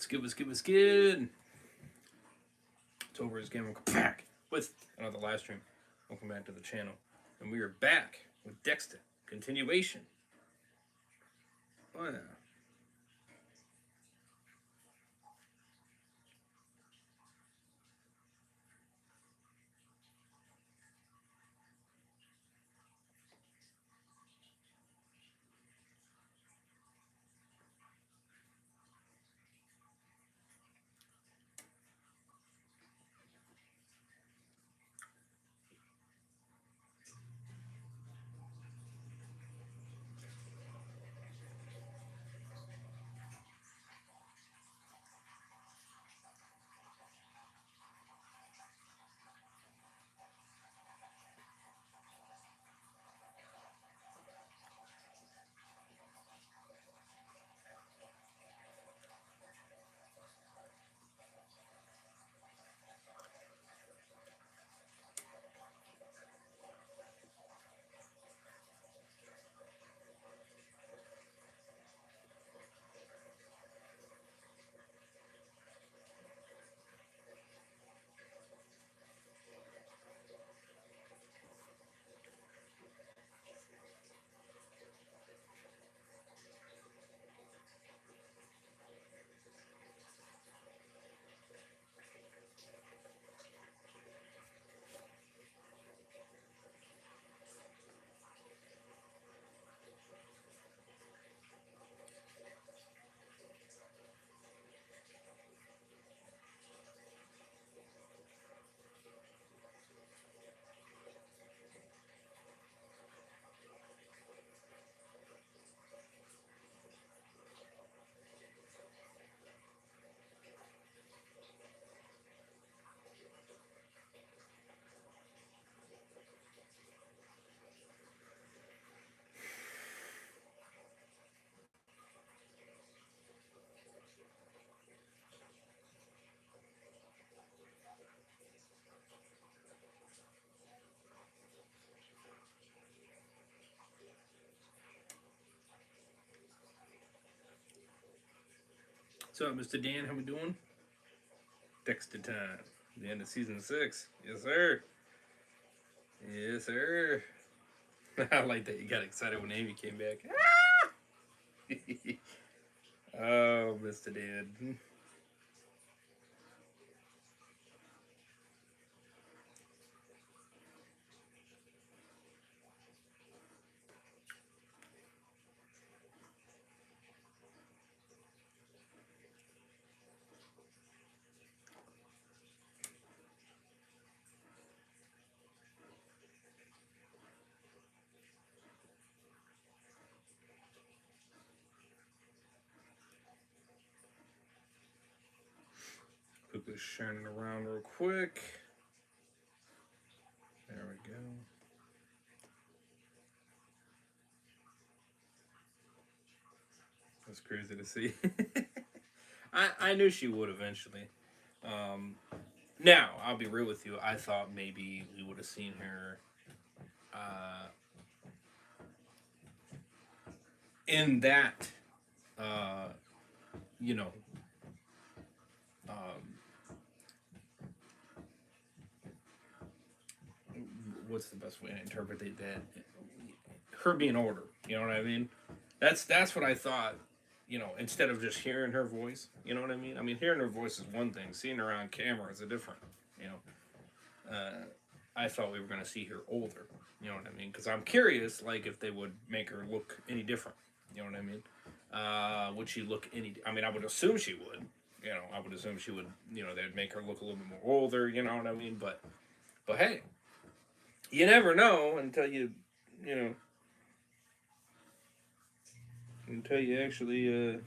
What's good? It's over again. We're back with another live stream. Welcome back to the channel. And we are back with Dexter. Continuation. Oh, yeah. So, Mr. Dan, how we doing? Dexter time. The end of season 6. Yes, sir. Yes, sir. I like that you got excited when Amy came back. Oh, Mr. Dan. Quickly sharing it around real quick. There we go. That's crazy to see. I knew she would eventually. Um, Now, I'll be real with you. I thought maybe we would have seen her in that, uh, you know, um, what's the best way to interpret it? That her being older. You know what I mean? That's what I thought. You know, instead of just hearing her voice. You know what I mean? I mean, hearing her voice is one thing. Seeing her on camera is a different. You know, I thought we were going to see her older. You know what I mean? Because I'm curious, like, if they would make her look any different. You know what I mean? Would she look any? I mean, I would assume she would. You know, I would assume she would. You know, they'd make her look a little bit more older. You know what I mean? But hey, you never know you know, until you actually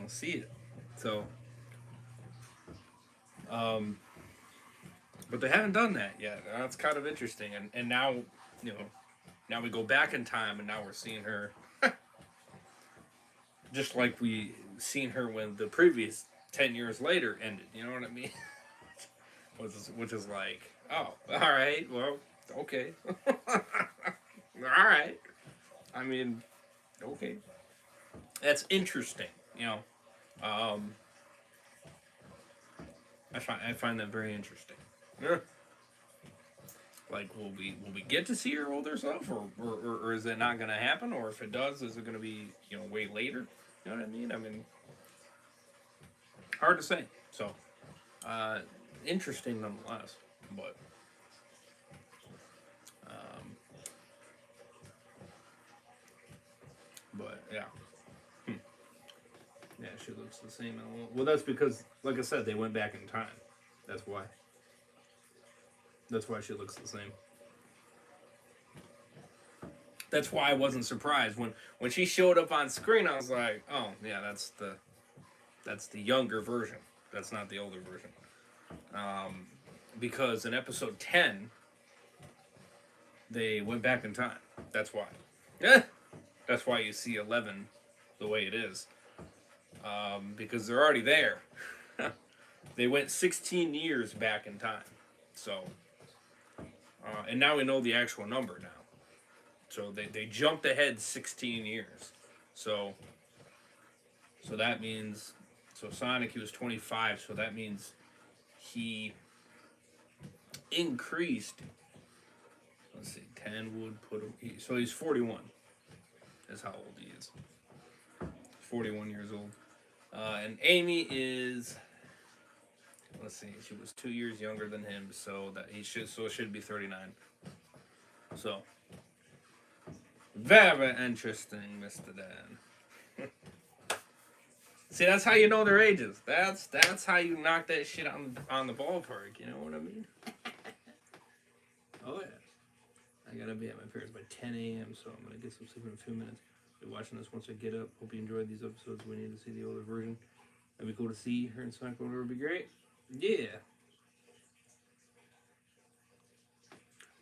see it. So, um, but they haven't done that yet. That's kind of interesting. And now, you know, now we go back in time, and now we're seeing her just like we seen her when the previous 10 years later ended. You know what I mean? which is like, oh, all right, well, okay, all right. I mean, okay, that's interesting. You know, Um, I find that very interesting. Yeah. Like, will we get to see her older self, or is it not going to happen? Or if it does, is it going to be way later? You know what I mean? I mean, hard to say. So, uh, interesting nonetheless. But um, yeah, yeah, she looks the same. Well, that's because, like I said, they went back in time. That's why. That's why she looks the same. That's why I wasn't surprised when she showed up on screen. I was like, oh yeah, that's the younger version. That's not the older version. Because in episode 10, they went back in time. That's why. Yeah. That's why you see 11 the way it is. Because they're already there. They went 16 years back in time. So, and now we know the actual number now. So they jumped ahead 16 years. So that means, so Sonic, he was 25. So that means he increased, let's see, 10 would put him, so he's 41 is how old he is. 41 years old. And Amy is, let's see, she was 2 years younger than him, so it should be 39. So very interesting, Mr. Dan. See, that's how you know their ages. That's how you knock that shit on the ballpark. You know what I mean? Oh yeah. I gotta be at my parents by 10 a.m. So I'm gonna get some sleep in a few minutes. Be watching this once I get up. Hope you enjoyed these episodes. We need to see the older version. That'd be cool to see her in Sonic Order. Would be great. Yeah.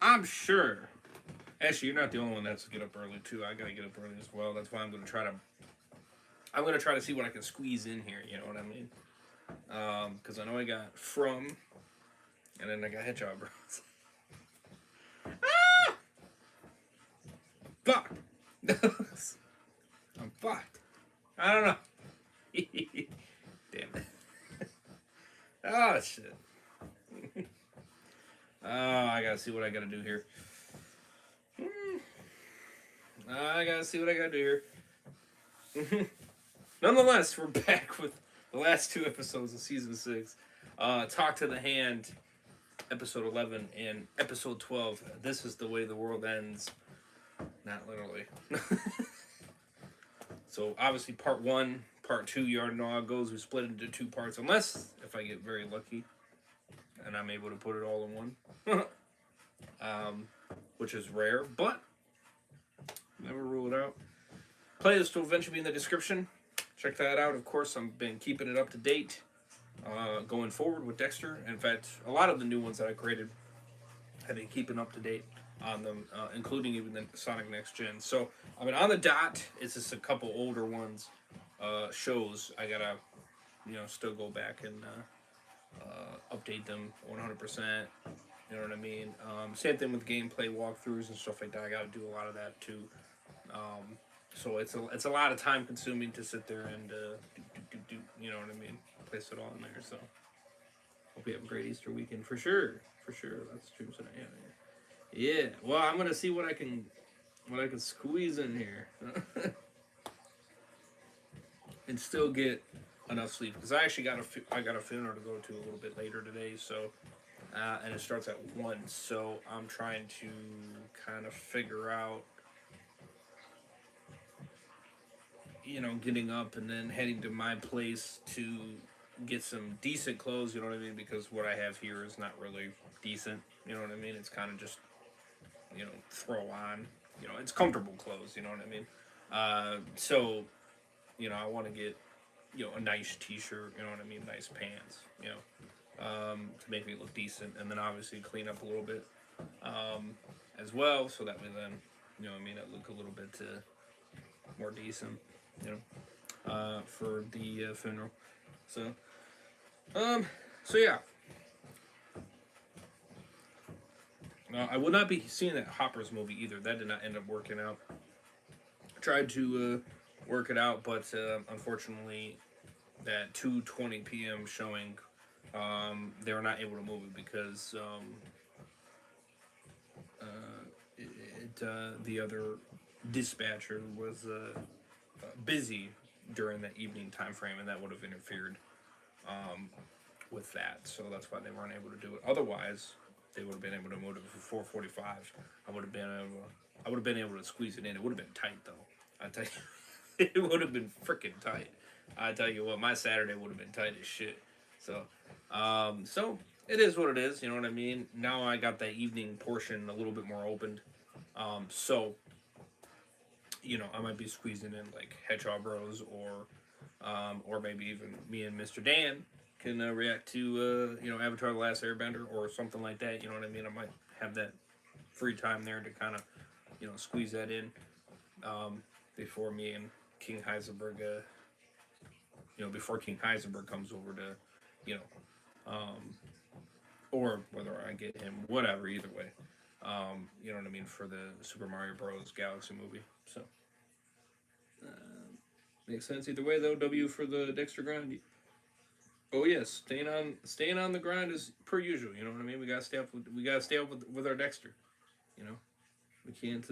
I'm sure. Actually, you're not the only one that has to get up early too. I gotta get up early as well. That's why I'm gonna try to see what I can squeeze in here. You know what I mean? Because I know I got From, and then I got Hedgehog Bros. Ah! Fuck. I'm fucked. I don't know. Damn it. Oh shit. Oh, I gotta see what I gotta do here. I gotta see what I gotta do here. Nonetheless, we're back with the last two episodes of season 6. Talk to the Hand, episode 11, and episode 12. This is the way the world ends. Not literally. So obviously, part 1, part 2. You already know how it goes. We split it into 2 parts, unless if I get very lucky and I'm able to put it all in one, which is rare, but never rule it out. Playlist will eventually be in the description. Check that out. Of course, I've been keeping it up to date going forward with Dexter. In fact, a lot of the new ones that I created have been keeping up to date on them, including even the Sonic Next Gen. So, I mean, on the dot, it's just a couple older ones, shows. I gotta, still go back and update them 100%. You know what I mean? Same thing with gameplay walkthroughs and stuff like that. I gotta do a lot of that too. So it's a lot of time consuming to sit there and do, you know what I mean? Place it all in there. So hope you have a great Easter weekend for sure. For sure. That's true. So yeah. Well, I'm gonna see what I can squeeze in here and still get enough sleep, because I actually got a funeral to go to a little bit later today. So and it starts at 1. So I'm trying to kind of figure out, getting up and then heading to my place to get some decent clothes, you know what I mean? Because what I have here is not really decent, you know what I mean? It's kind of just, throw on, it's comfortable clothes, you know what I mean? So, I want to get, a nice t-shirt, you know what I mean? Nice pants, to make me look decent, and then obviously clean up a little bit, as well, so that way then, I look a little bit more decent, for the funeral. So yeah. I will not be seeing that Hoppers movie either. That did not end up working out. I tried to work it out, but unfortunately, that 2:20 p.m. showing, they were not able to move it because the other dispatcher was busy during that evening time frame, and that would have interfered with that. So that's why they weren't able to do it. Otherwise, they would have been able to move it for 4:45. I would have been able. I would have been able to squeeze it in. It would have been tight though. I tell you, it would have been freaking tight. I tell you what, my Saturday would have been tight as shit. So, so it is what it is. You know what I mean? Now I got that evening portion a little bit more opened. So I might be squeezing in like Hedgehog Bros or maybe even me and Mr. Dan can react to Avatar: The Last Airbender or something like that. You know what I mean? I might have that free time there to kind of squeeze that in before me and King Heisenberg. Before King Heisenberg comes over to, you know, or whether I get him, whatever. Either way, you know what I mean, for the Super Mario Bros. Galaxy movie. So makes sense either way though. W for the Dexter grind. Oh yes, staying on the grind is per usual. You know what I mean. We gotta stay up with our Dexter. You know, we can't.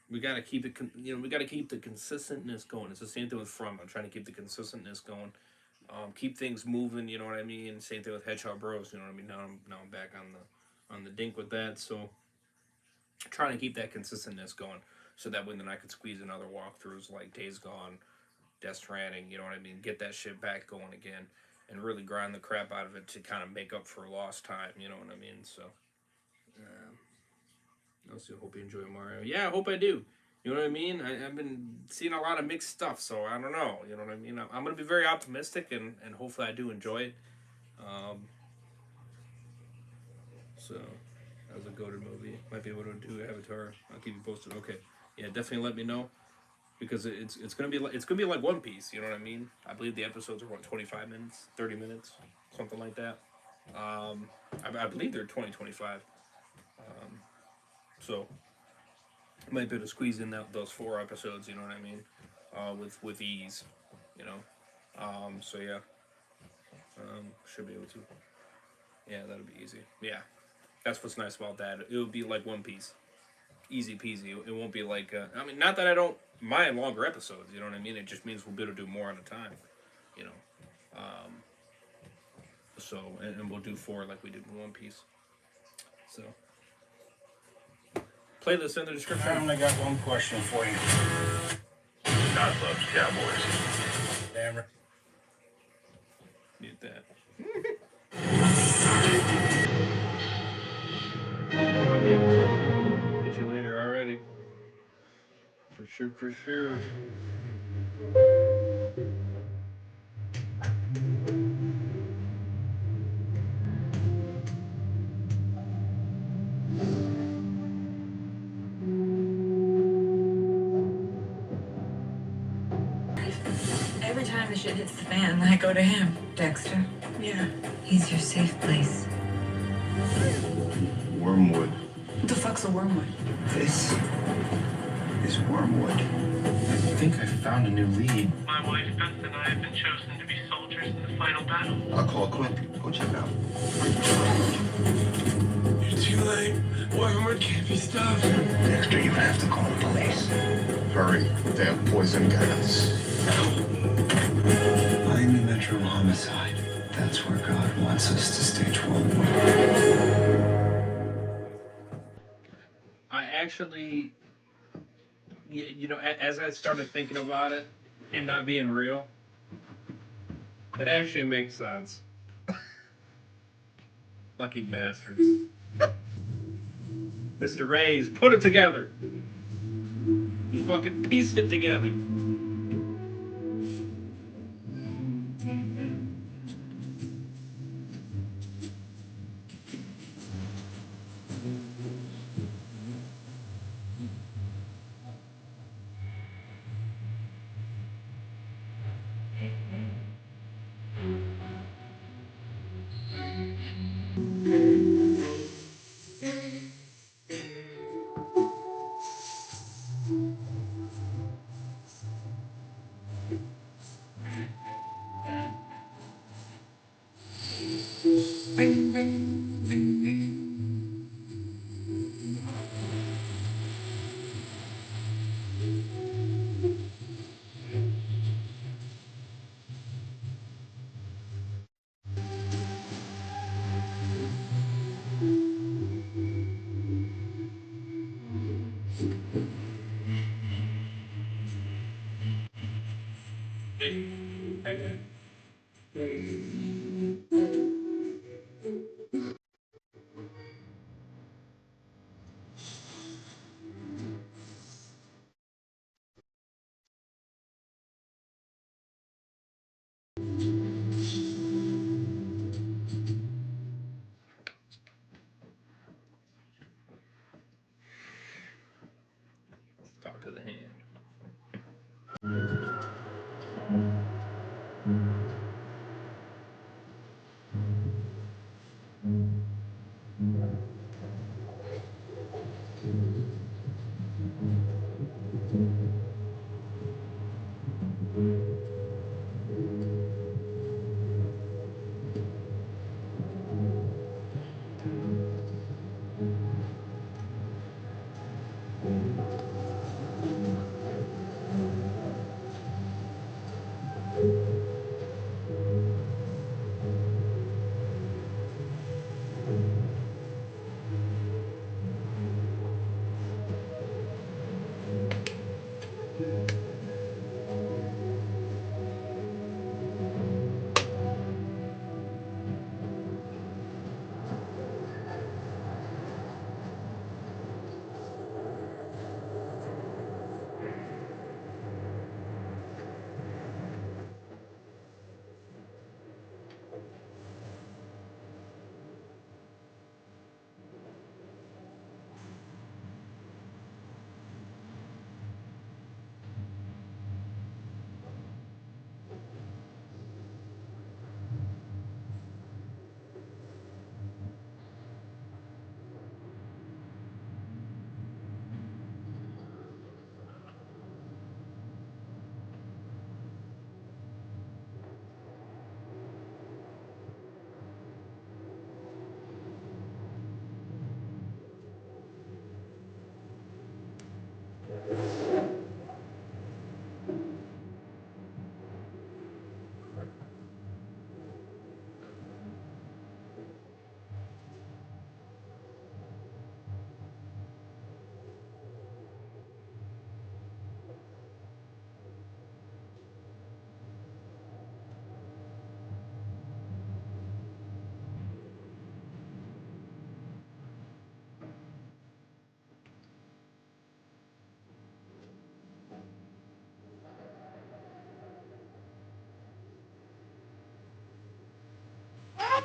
We gotta keep it. We gotta keep the consistentness going. It's the same thing with From. I'm trying to keep the consistentness going. Keep things moving. You know what I mean. Same thing with Hedgehog Bros. You know what I mean. Now I'm back on the dink with that. So trying to keep that consistentness going, so that way then I could squeeze in other walkthroughs like Days Gone, Death Stranding. You know what I mean. Get that shit back going again, and really grind the crap out of it to kind of make up for lost time. You know what I mean. So. I also hope you enjoy Mario. Yeah, I hope I do. You know what I mean? I've been seeing a lot of mixed stuff, so I don't know. You know what I mean? I'm going to be very optimistic, and hopefully I do enjoy it. Um, so, that was a goated movie. Might be able to do Avatar. I'll keep you posted. Okay. Yeah, definitely let me know. Because it's gonna be like One Piece, you know what I mean? I believe the episodes are 25 minutes, 30 minutes, something like that. I believe they're 20-25. So might be able to squeeze in those 4 episodes. You know what I mean? With ease. You know. So yeah. Should be able to. Yeah, that'll be easy. Yeah, that's what's nice about that. It would be like One Piece, easy peasy. It won't be like. I mean, not that I don't mind longer episodes. You know what I mean? It just means we'll be able to do more at a time. You know. So and we'll do 4 like we did with One Piece. So. Playlist in the description. I only got one question for you. God loves Cowboys. Damn right. Mute that. Get you later already. For sure, for sure. Every time the shit hits the fan, I go to him. Dexter? Yeah. He's your safe place. Wormwood. What the fuck's a wormwood? This is Wormwood. I think I found a new lead. My wife Beth and I have been chosen to be soldiers in the final battle. I'll call Quinn. Go check it out. You're too late. Wormwood can't be stopped. Dexter, you have to call the police. Hurry. They have poison guns. I'm a Metro homicide. That's where God wants us to stage Wormwood. I actually, as I started thinking about it and not being real, it actually makes sense. Lucky bastards. Mr. Raze, put it together. You fucking pieced it together. Talk to the hand.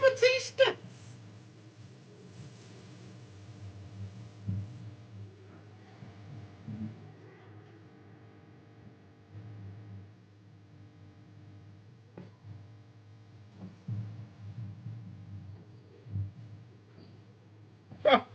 Batista. Oh.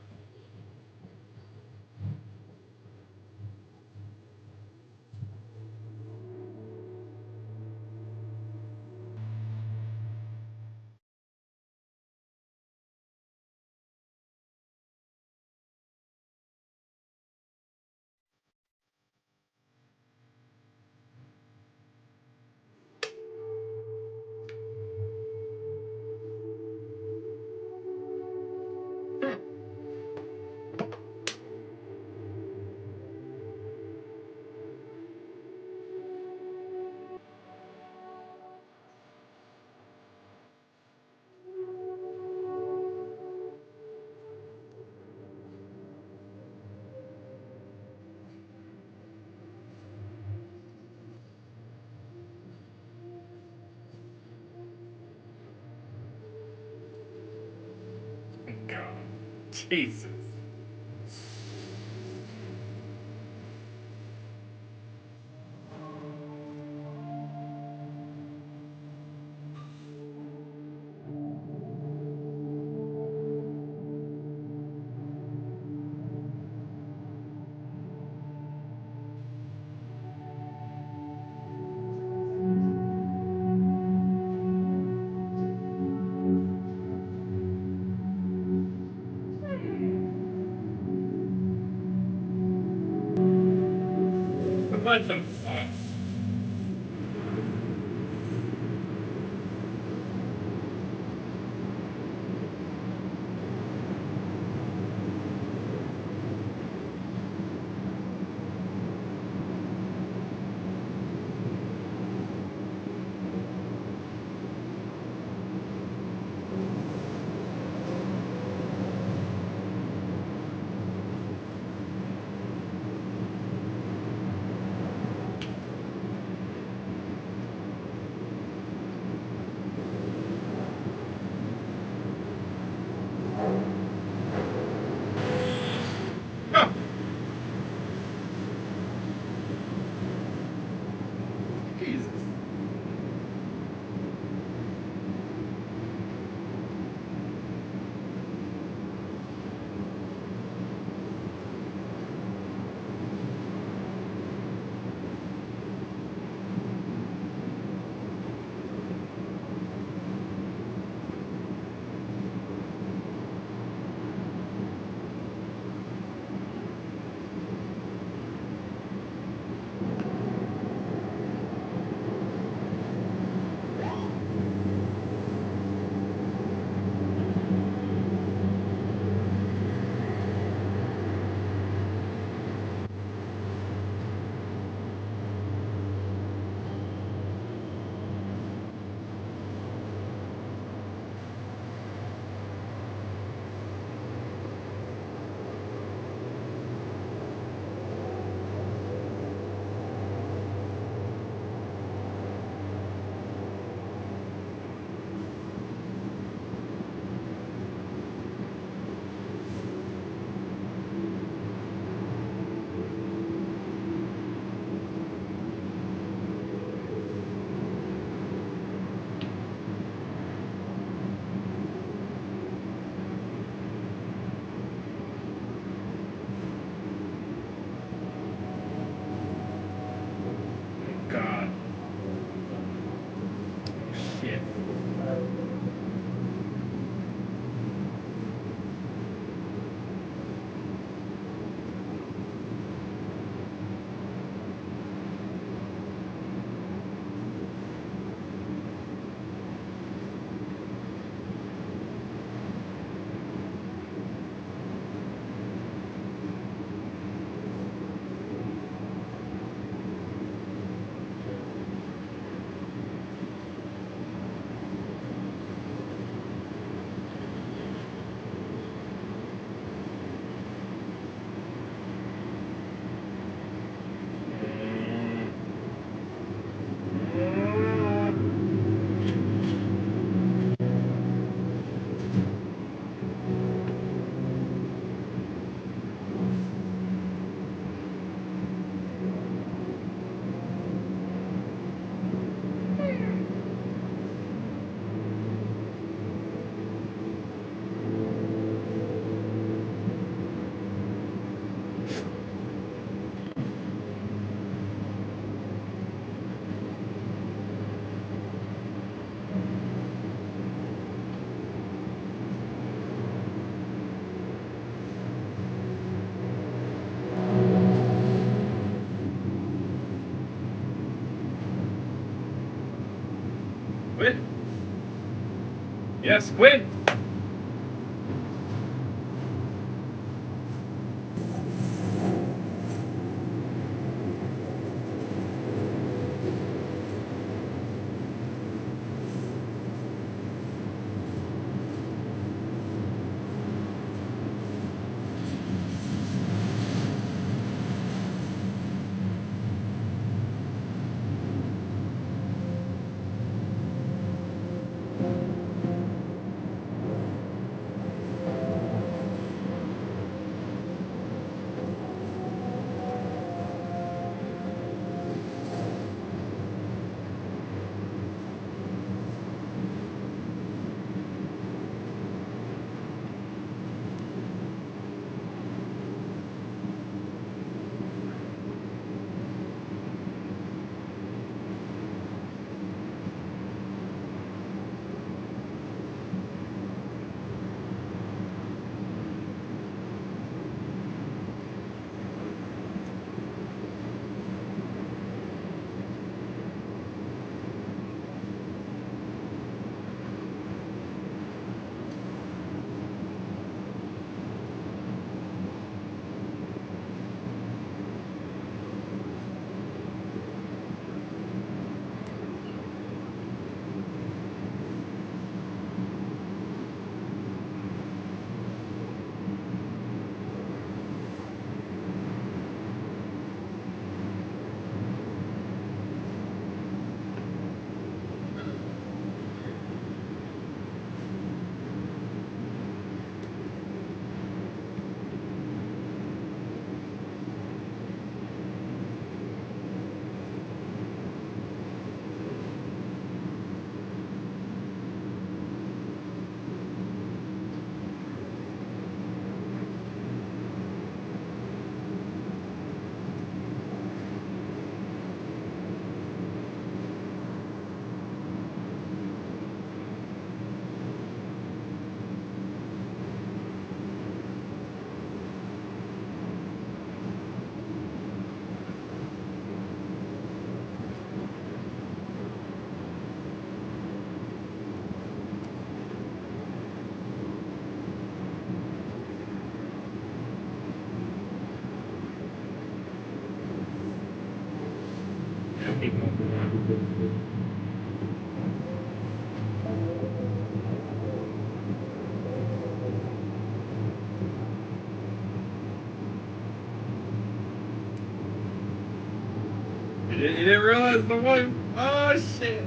God. Jesus. What the fuck? Huh. Jesus. God. Shit. Quinn. Yes, Quinn. You didn't realize the wife? Oh shit!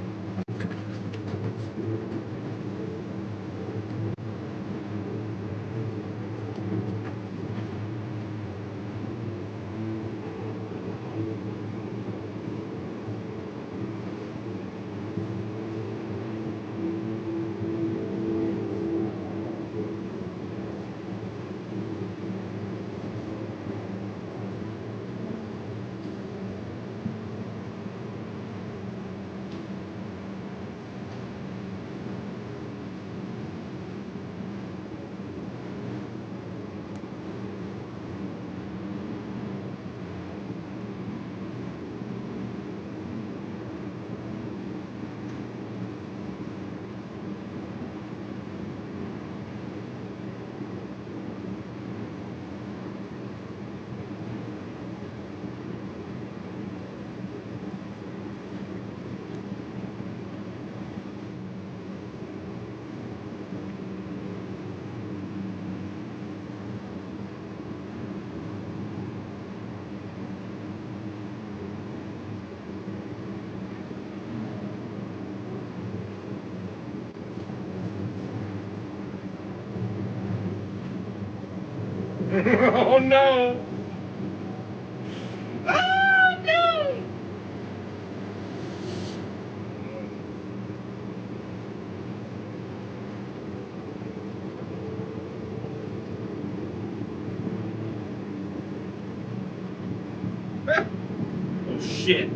Oh no! Oh no! Oh shit!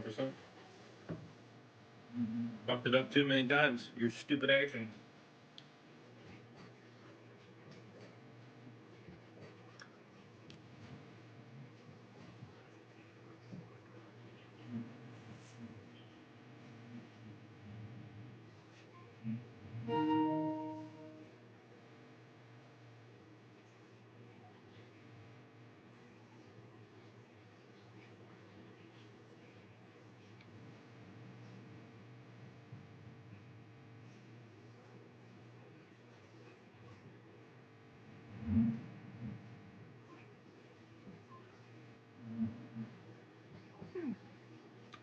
100%. Fucked it up too many times. Your stupid actions.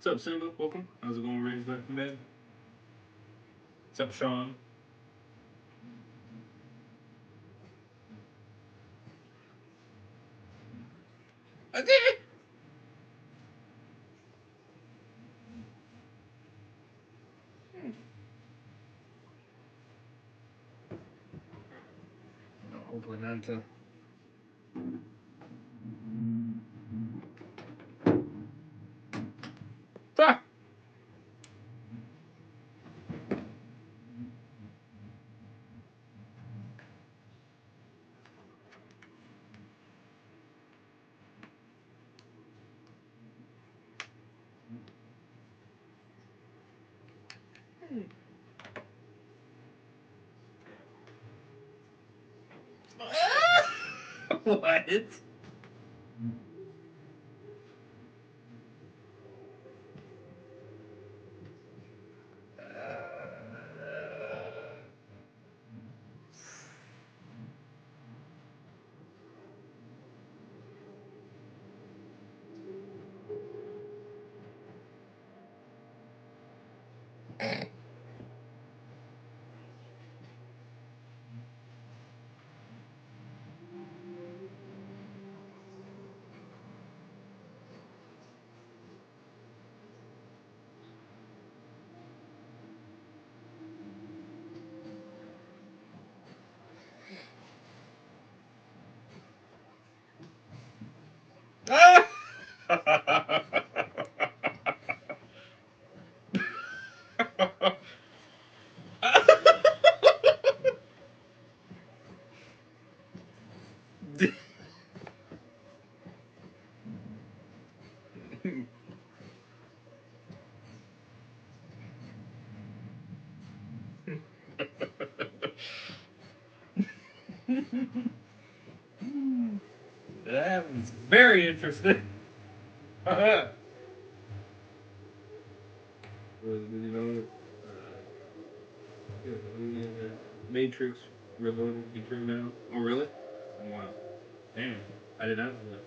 What's up, Simba? Welcome. How's it going, Raze? Back from bed? What's up, Sean? I did it! No, hopefully not to. Fuck! What? Ah! That was very interesting. Matrix Reloaded featuring now. Oh, really? Oh, wow. Damn. I did not know that.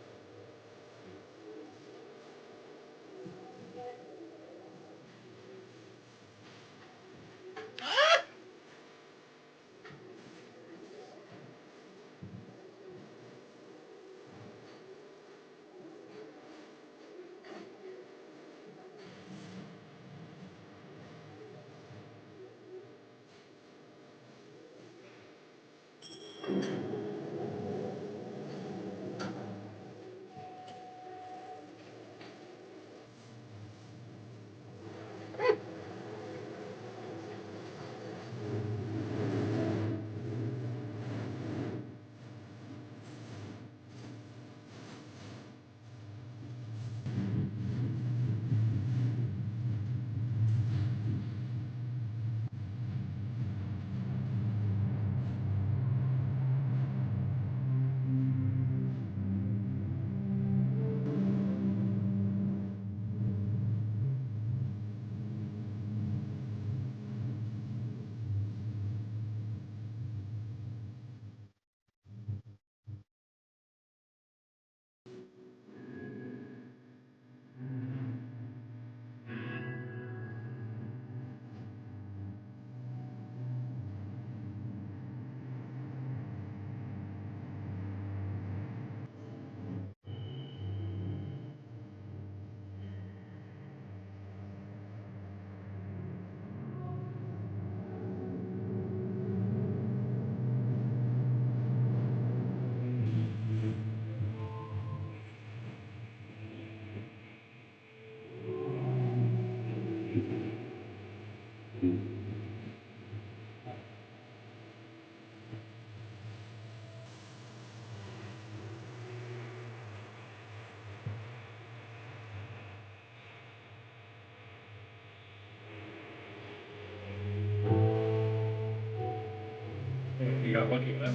got lucky with that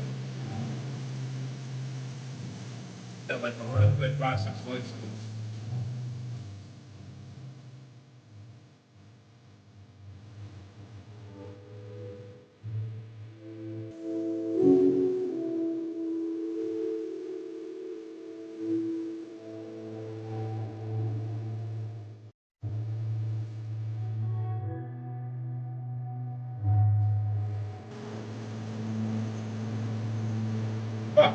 one. That like last 6 months. Ah.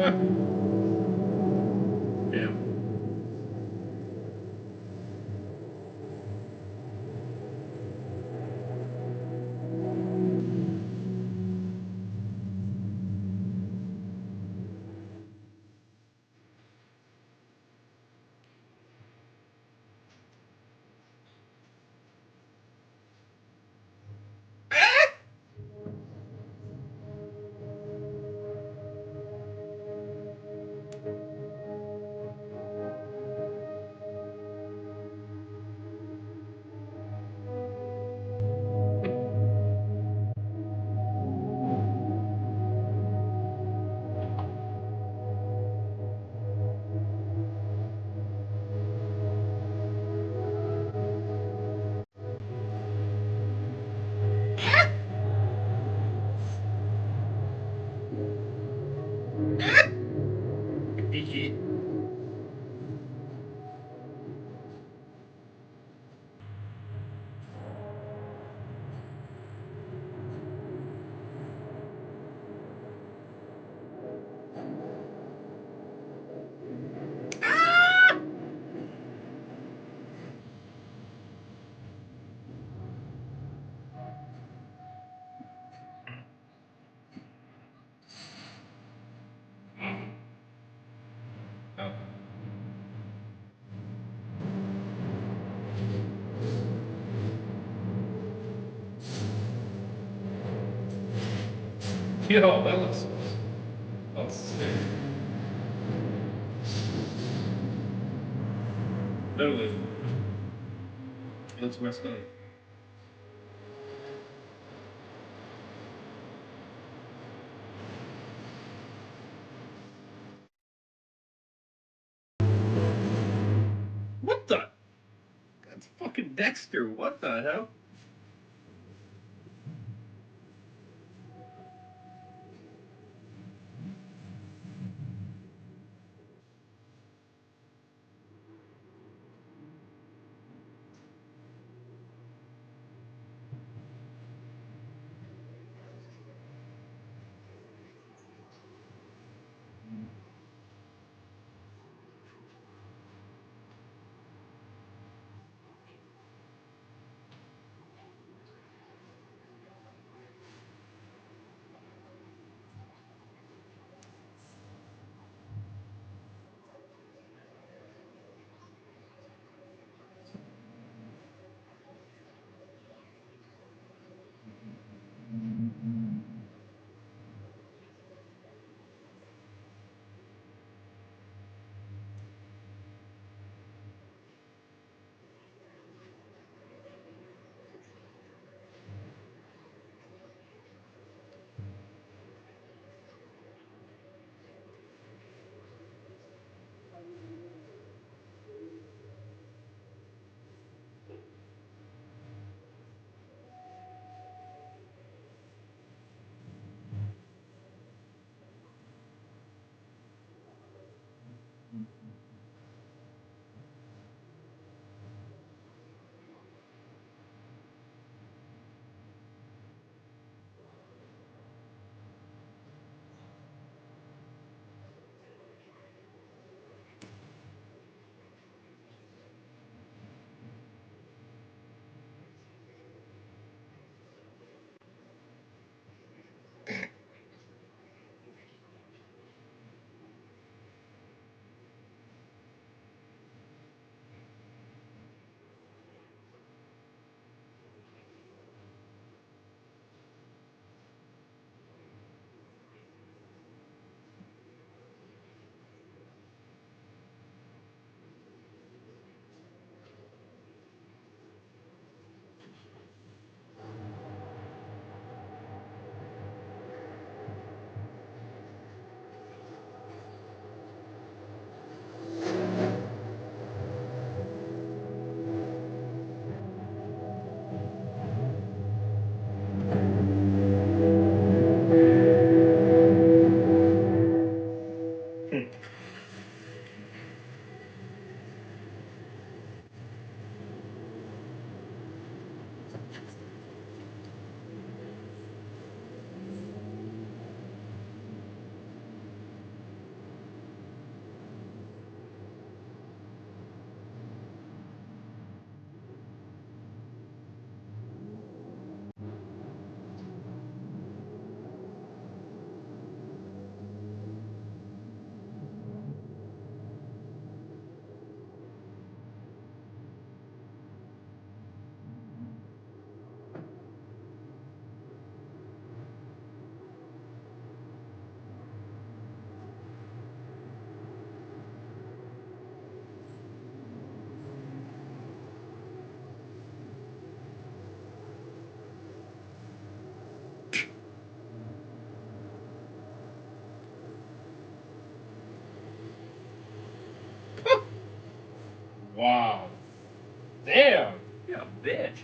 Ah. Damn. Oh. Yo, that looks sick. Literally, it looks messed up. What the? That's fucking Dexter. What the hell? Wow. Damn. Yeah, bitch.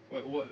What?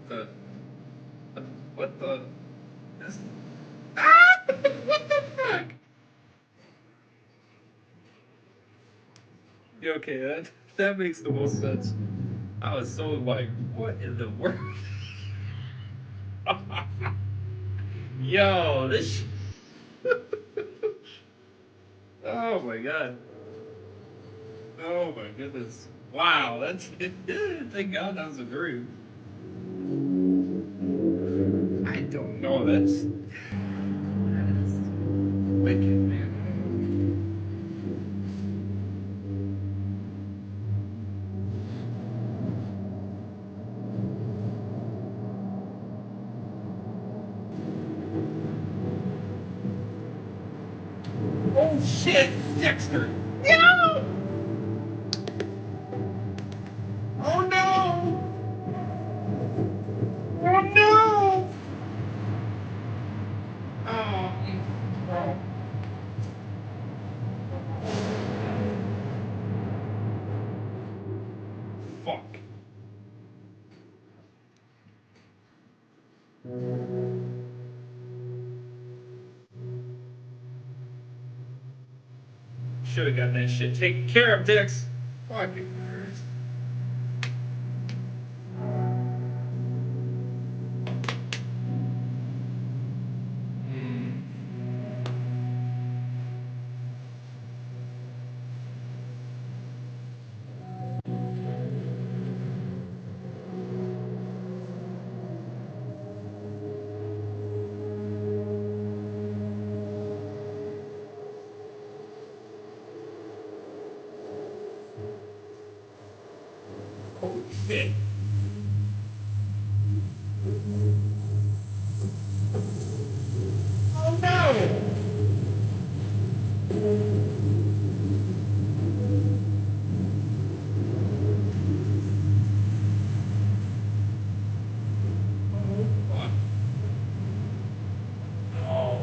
The what the? This, what the fuck? Yeah, okay, that makes the most sense. I was so like, what in the world? Yo, this. Oh my god. Oh my goodness. Wow, that's. Thank God that was a dream. I don't know. That is wicked, man. Oh shit, Dexter. No! Oh no! Oh no! Oh, bro. Fuck. Should have got that shit taken care of, Dix. Fucking Christ. Holy shit. Oh no! Oh fuck. Oh.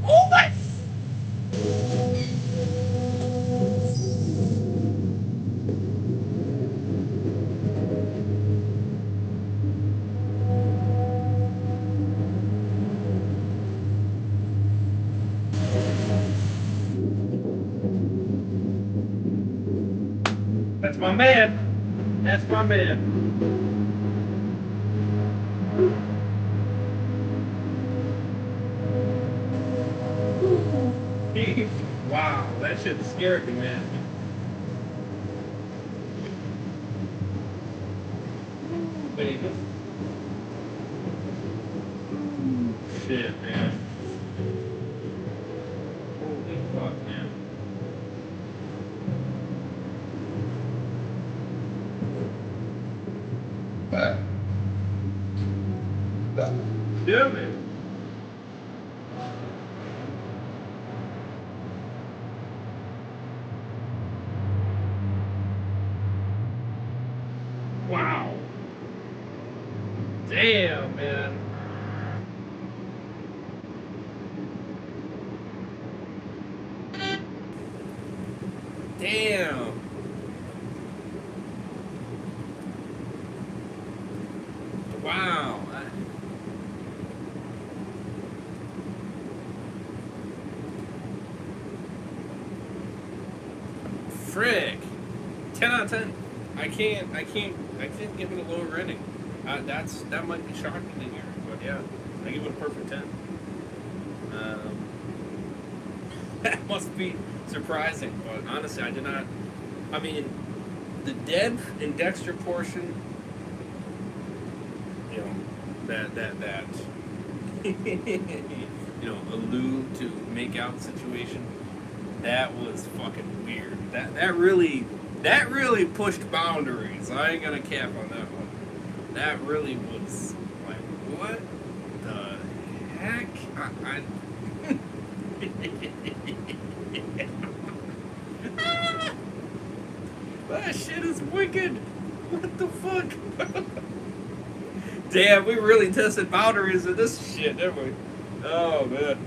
Oh my. That's my man. That's my man. Wow, that shit scared me, man. Baby. Shit, man. Holy fuck, man. Yeah, man. Wow. Damn, man. Damn. Wow. Frick. 10 out of 10. I can't give it a lower rating. That might be shocking to hear, but yeah, I give it a perfect 10. That must be surprising, but honestly, I did not. I mean, the Deb and Dexter portion, you know, that you know, allude to make out situation, that was fucking weird. That really pushed boundaries. I ain't gonna cap on that one. That really was like, what the heck? I that shit is wicked. What the fuck? Damn, we really tested boundaries in this shit, didn't we? Oh man.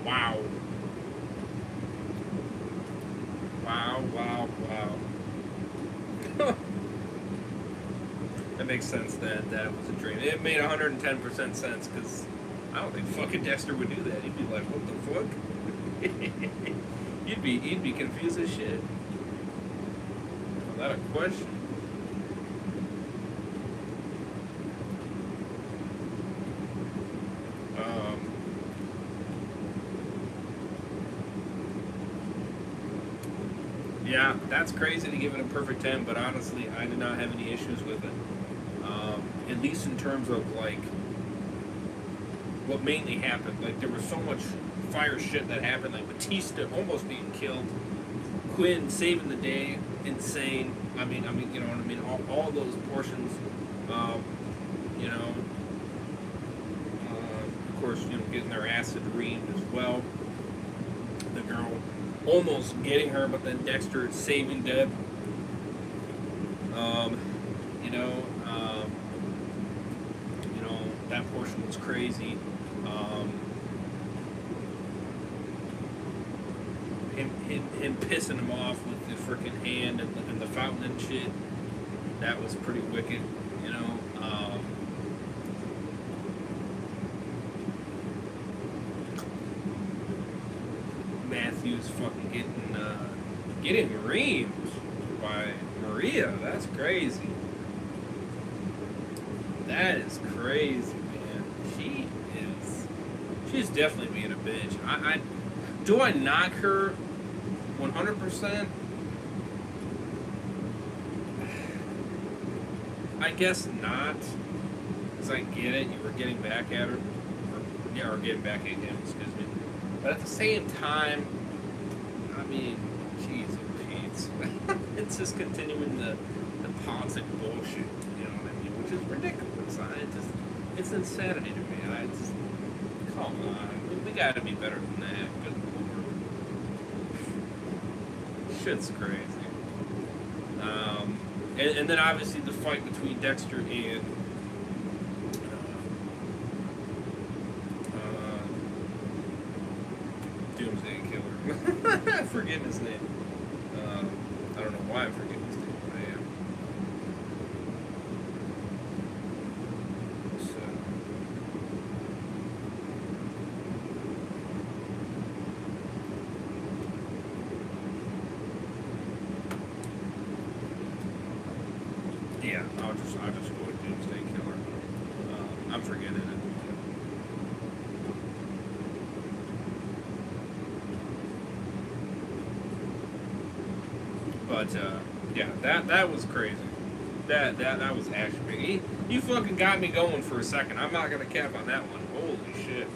Wow. Wow. That makes sense that that was a dream. It made 110% sense because I don't think fucking Dexter would do that. He'd be like, what the fuck? he'd be confused as shit. Without a question. Yeah, that's crazy to give it a perfect 10, but honestly, I did not have any issues with it. At least in terms of, like, what mainly happened. Like, there was so much fire shit that happened, like Batista almost being killed, Quinn saving the day, insane. I mean, you know what I mean? All those portions, you know, of course, you know, getting their acid reamed as well. The girl almost getting her, but then Dexter saving Deb. You know, that portion was crazy. Him pissing him off with the freaking hand and the fountain and shit. That was pretty wicked, you know. Matthews fucking getting reamed by Maria. That's crazy. That is crazy, man. She's definitely being a bitch. Do I knock her 100%? I guess not. Because I get it. You were getting back at her. Or getting back at him, excuse me. But at the same time, I mean, jeez, Pete. It's just continuing the politic bullshit, you know what I mean? Which is ridiculous. It's insanity to me. Come on. We gotta be better than that. Good lord. Shit's crazy. And then obviously the fight between Dexter and Doomsday Killer. I'm forgetting his name. I don't know why I'm forgetting his name, but I am. So. Yeah, I'll just go with Doomsday Killer. I'm forgetting it. But yeah, that was crazy. That was actually big. He fucking got me going for a second. I'm not gonna cap on that one. Holy shit.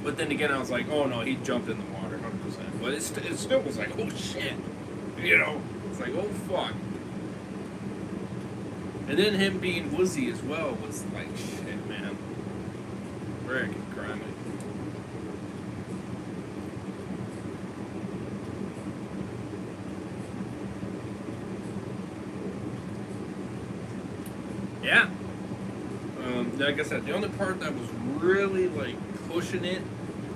But then again, I was like, oh no, he jumped in the water, 100%. But it still was like, oh shit. You know, it's like, oh fuck. And then him being woozy as well was like, shit, man. Freaking crimey. Yeah. Like I said, the only part that was really like pushing it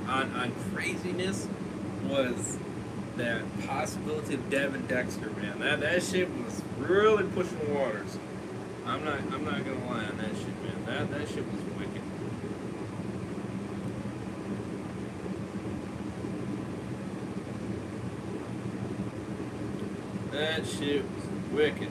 on craziness was that possibility of Dev and Dexter, man. That shit was really pushing the waters. I'm not gonna lie on that shit, man. That shit was wicked. That shit was wicked.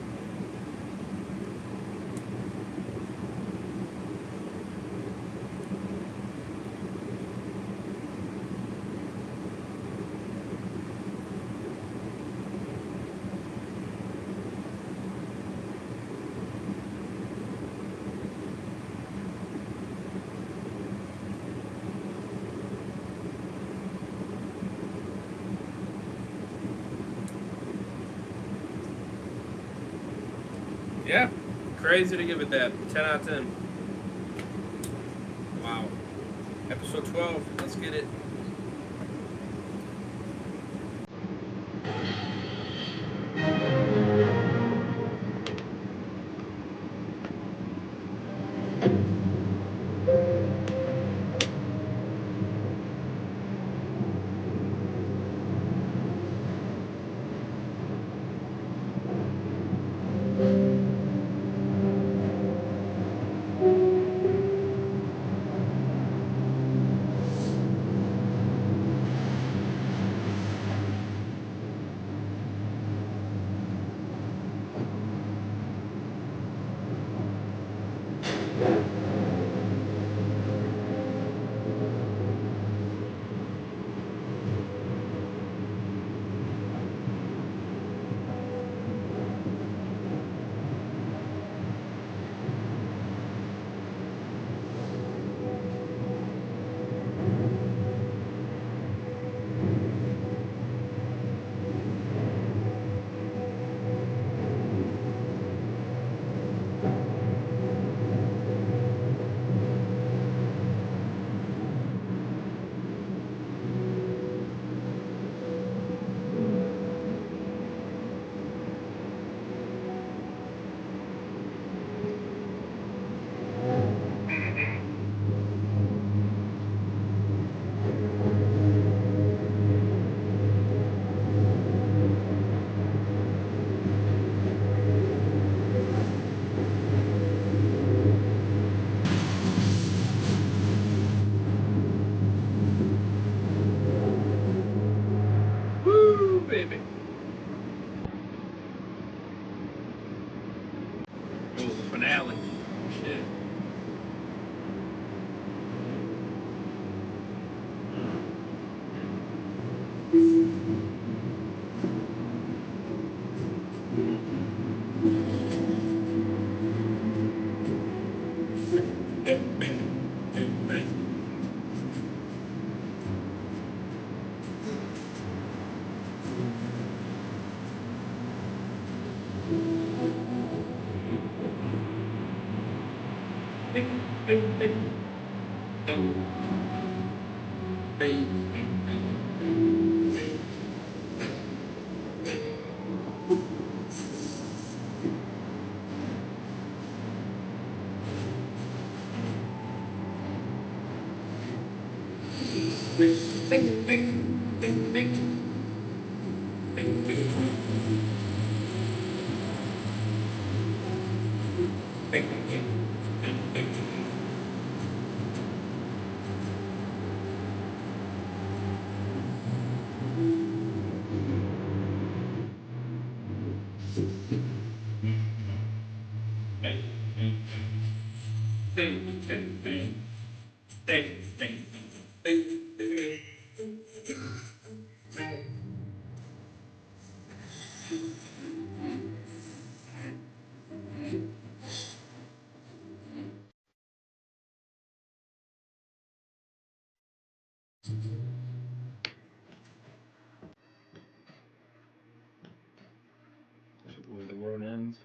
Yeah, crazy to give it that 10 out of 10. Wow. Episode 12, let's get it. Woo, baby. Oh, the finale. Shit. Where the road ends.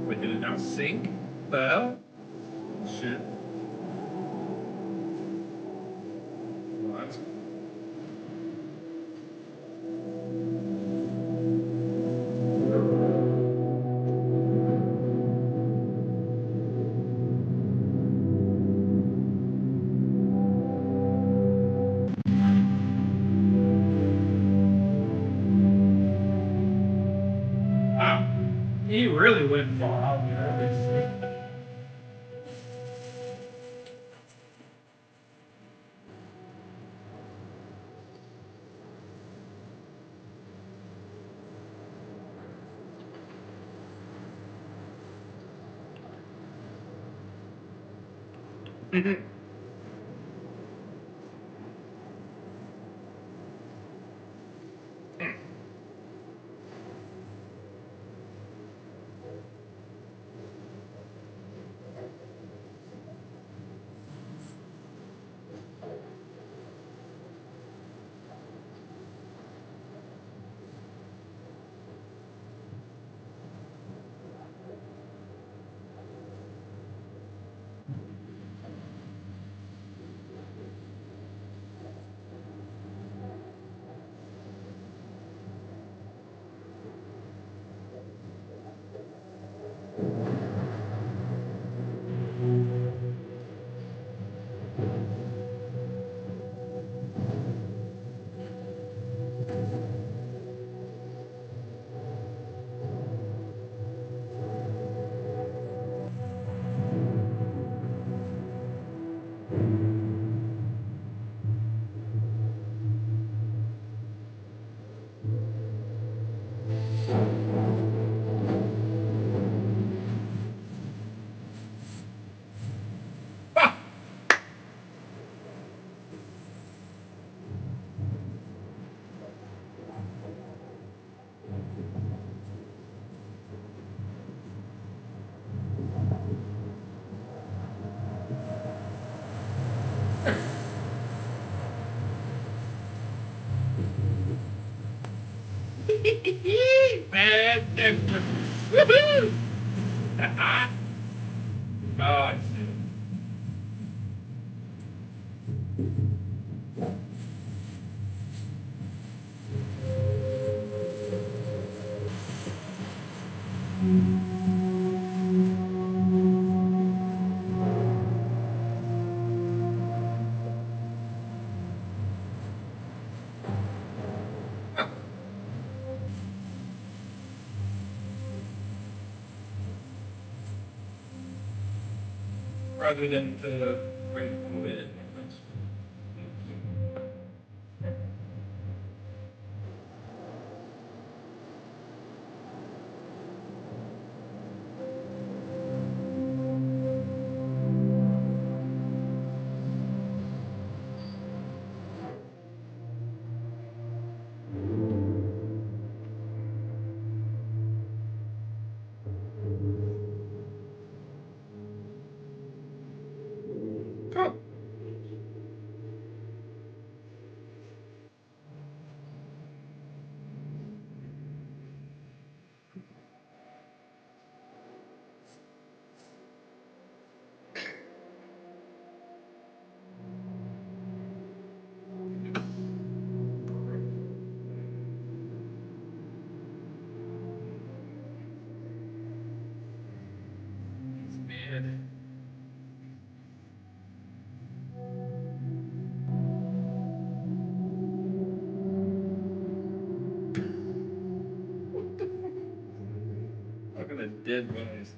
Wait, did it not sync? The hell? Shit. Well, that's wow. He really went far out there. Man, Dexter. Woohoo! Oh, rather than the great COVID. Oh. It's bad. Look at the dead bodies.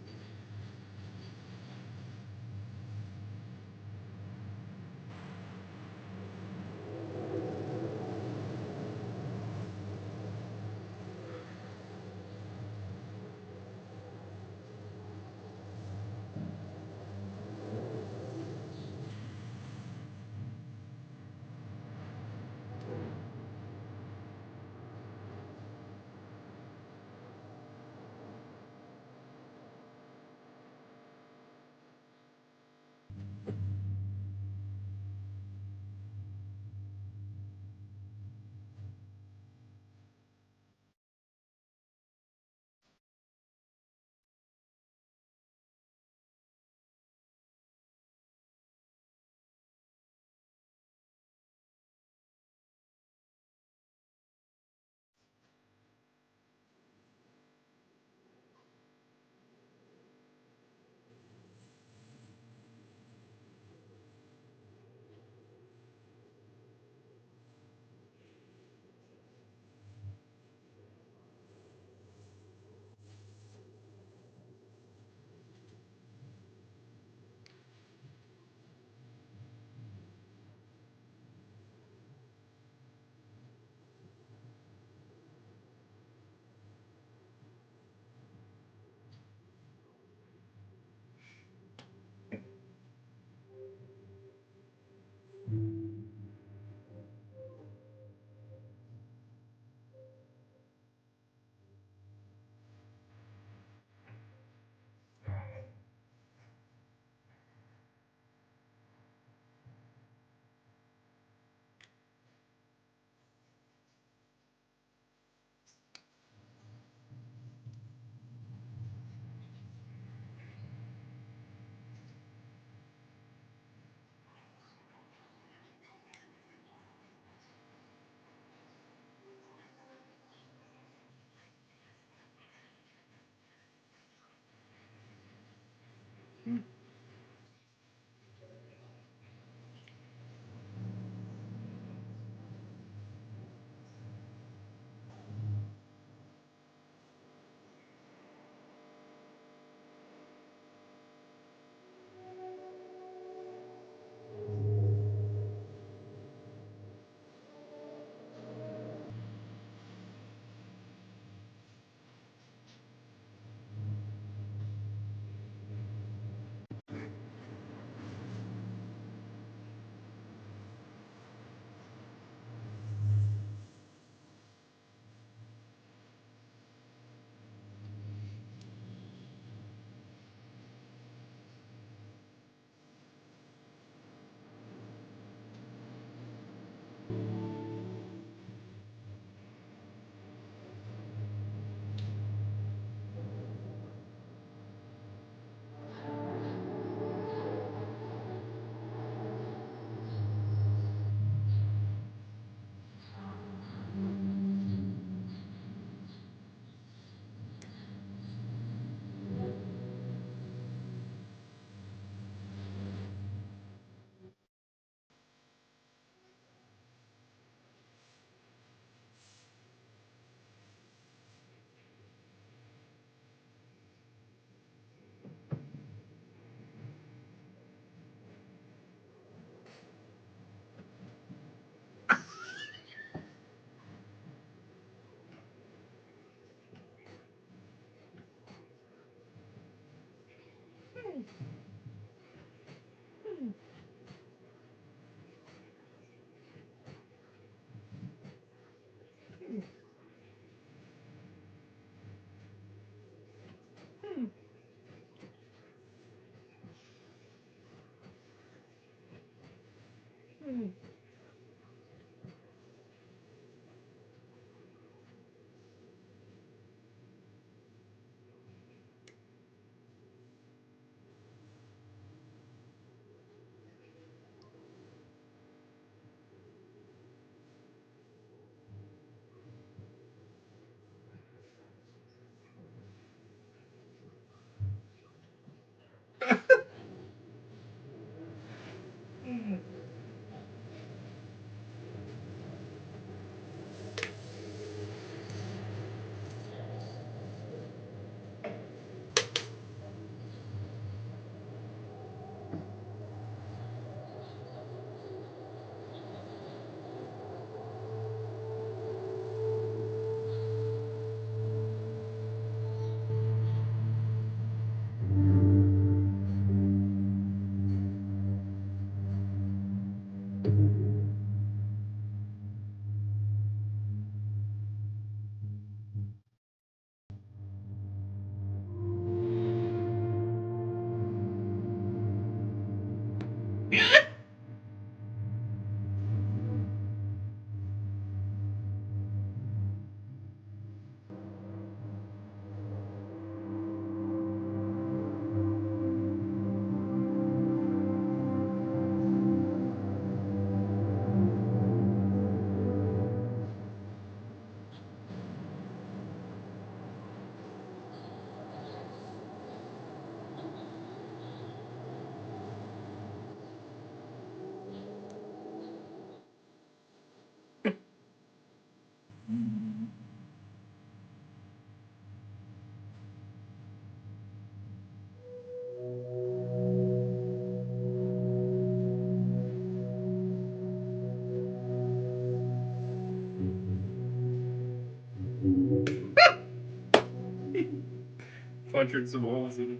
Punching some holes in it.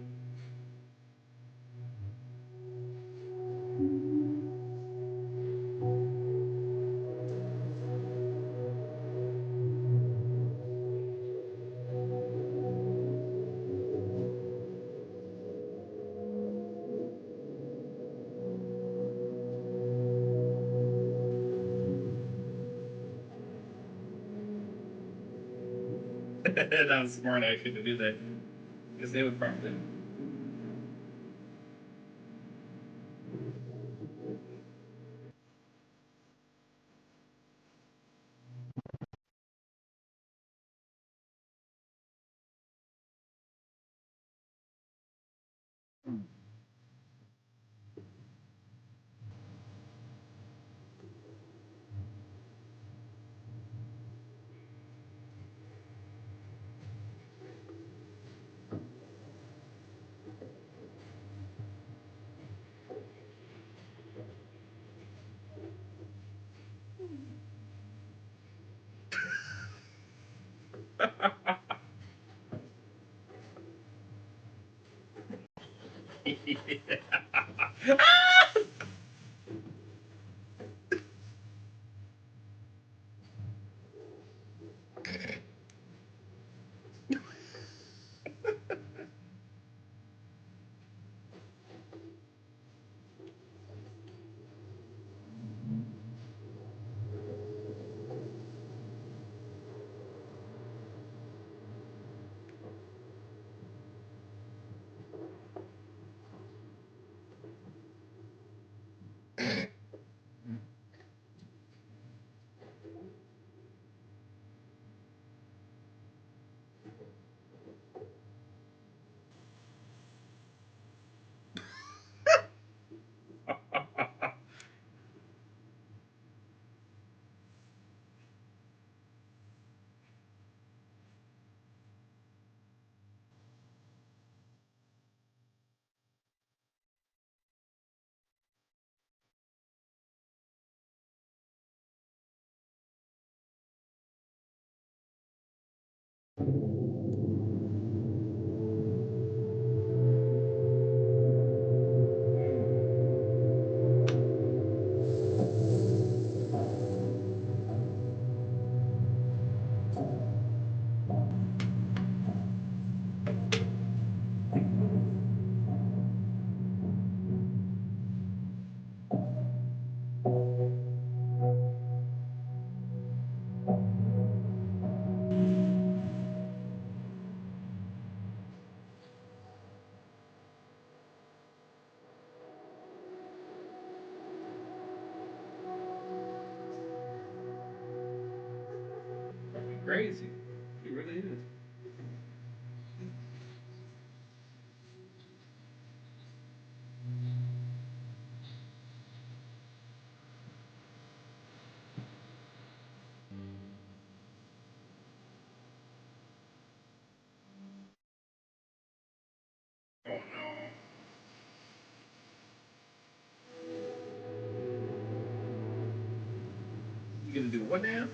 That was smart actually to do that. Because they would probably. crazy. He really is. Oh no. You gonna do what now?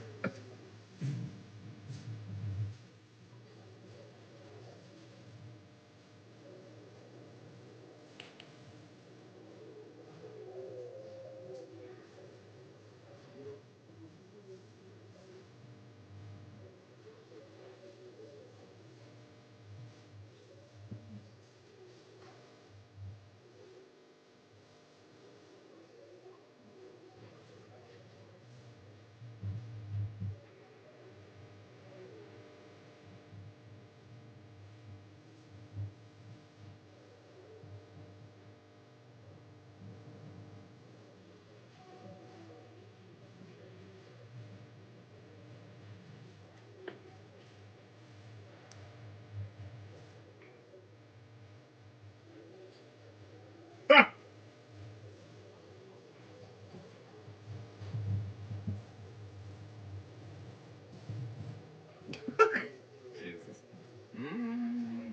Jesus. Mm.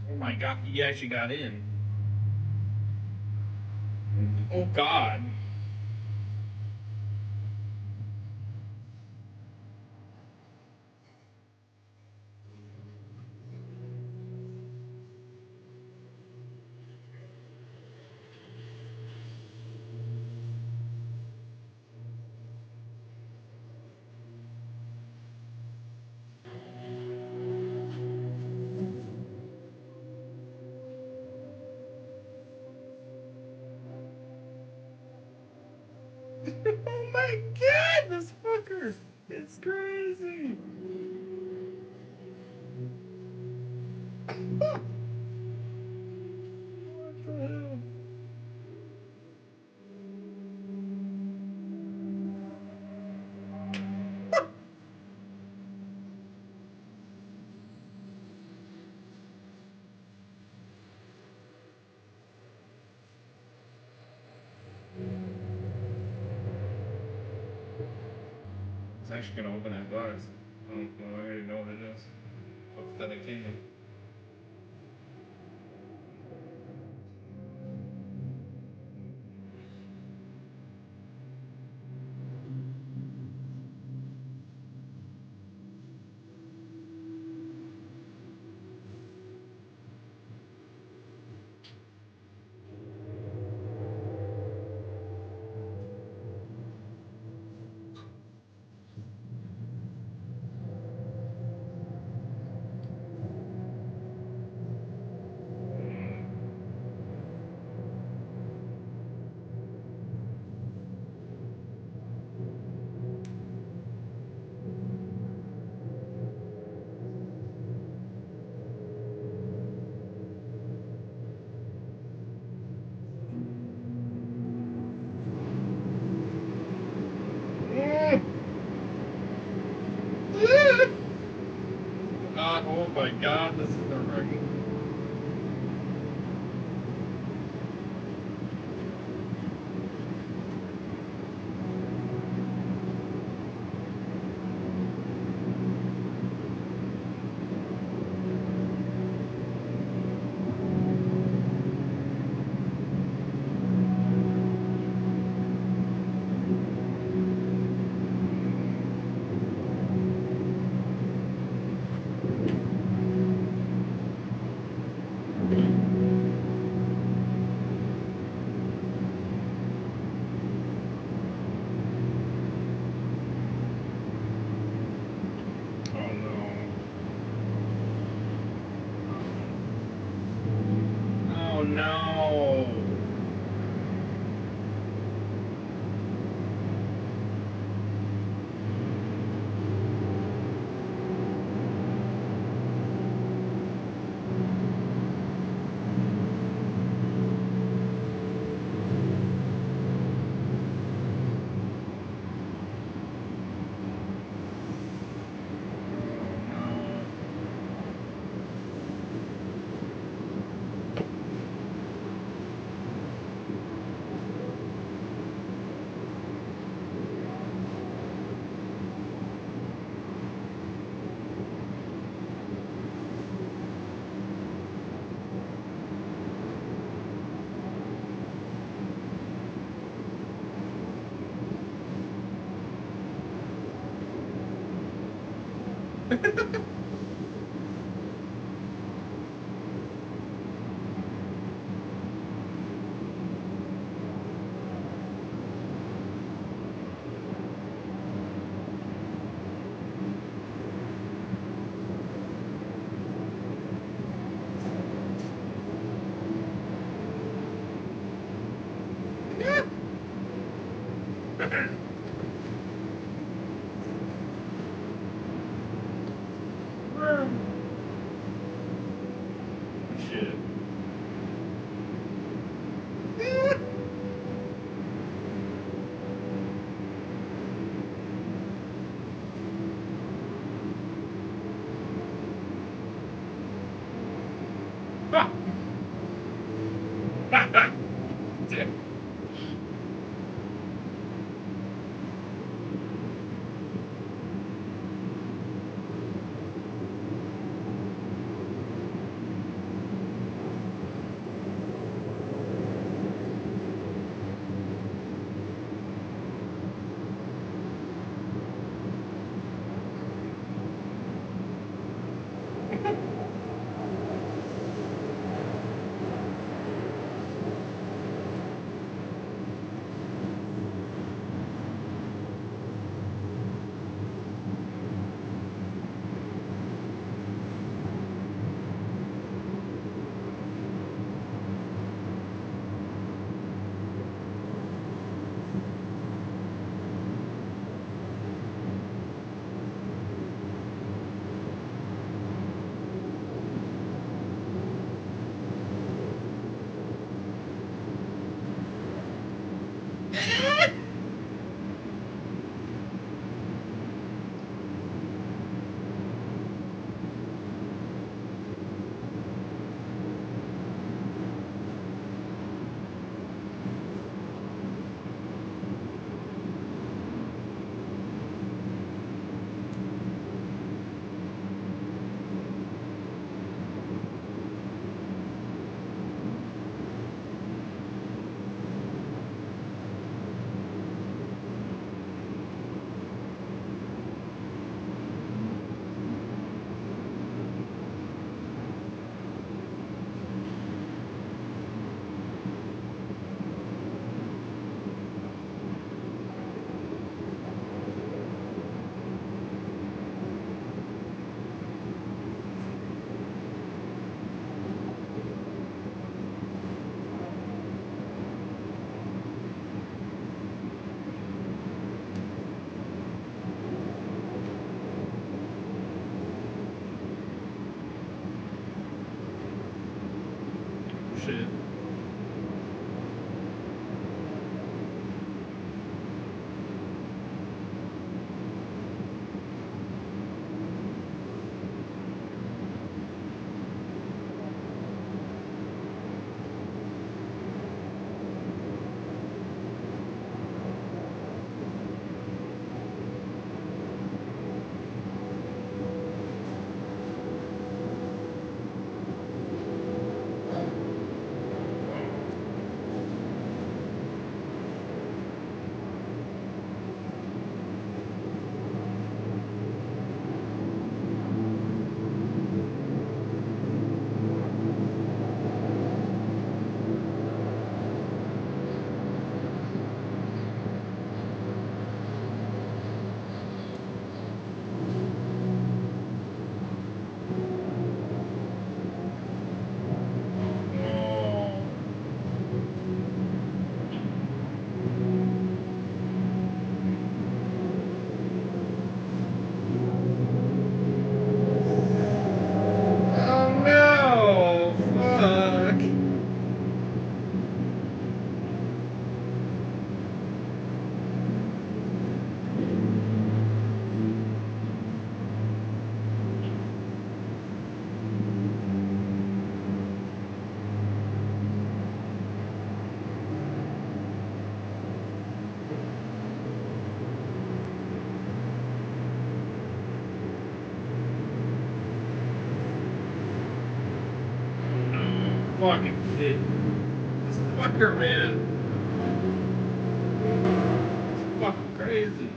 Oh my god, he actually got in. Oh god. Oh my god, this fucker! It's crazy! What the hell? It's actually gonna open that box. I don't know, I already know what it is. Authenticating. Oh my god, this is nerve-wracking. Shit. Shit. Fucking shit. This fucker, man. Fucking crazy.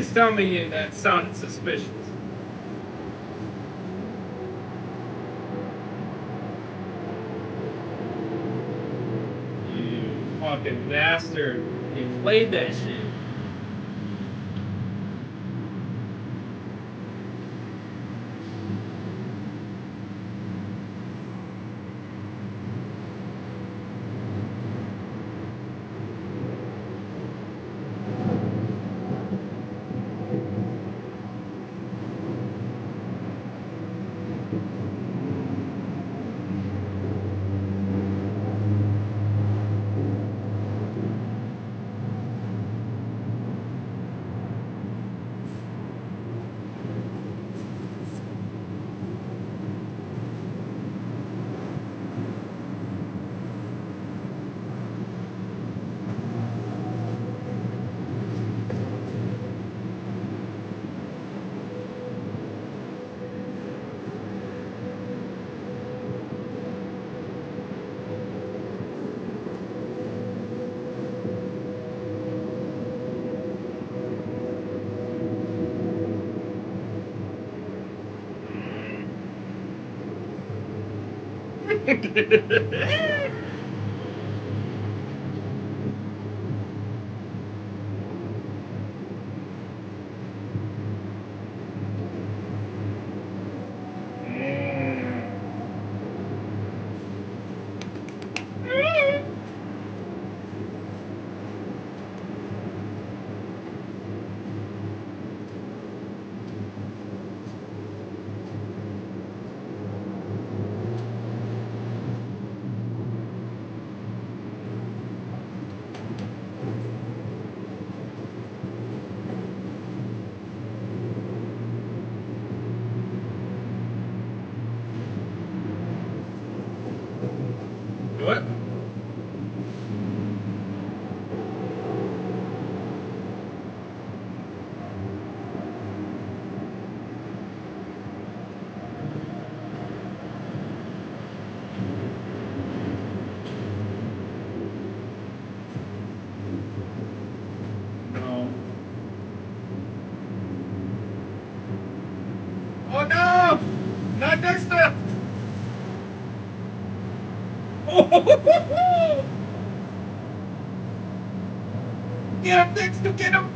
Just tell me that sounded suspicious. You fucking bastard. You played that shit. What? No. Oh no! Not Dexter! Oh! Get him, Dexter! Get him!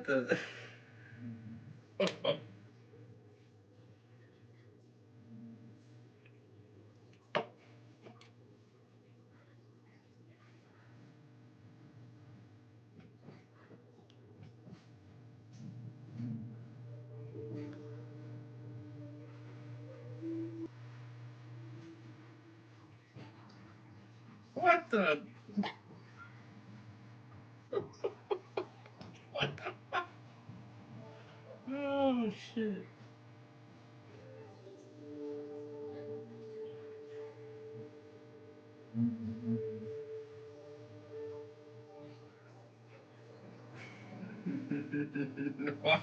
What the? What the? What the fuck? Oh shit. What?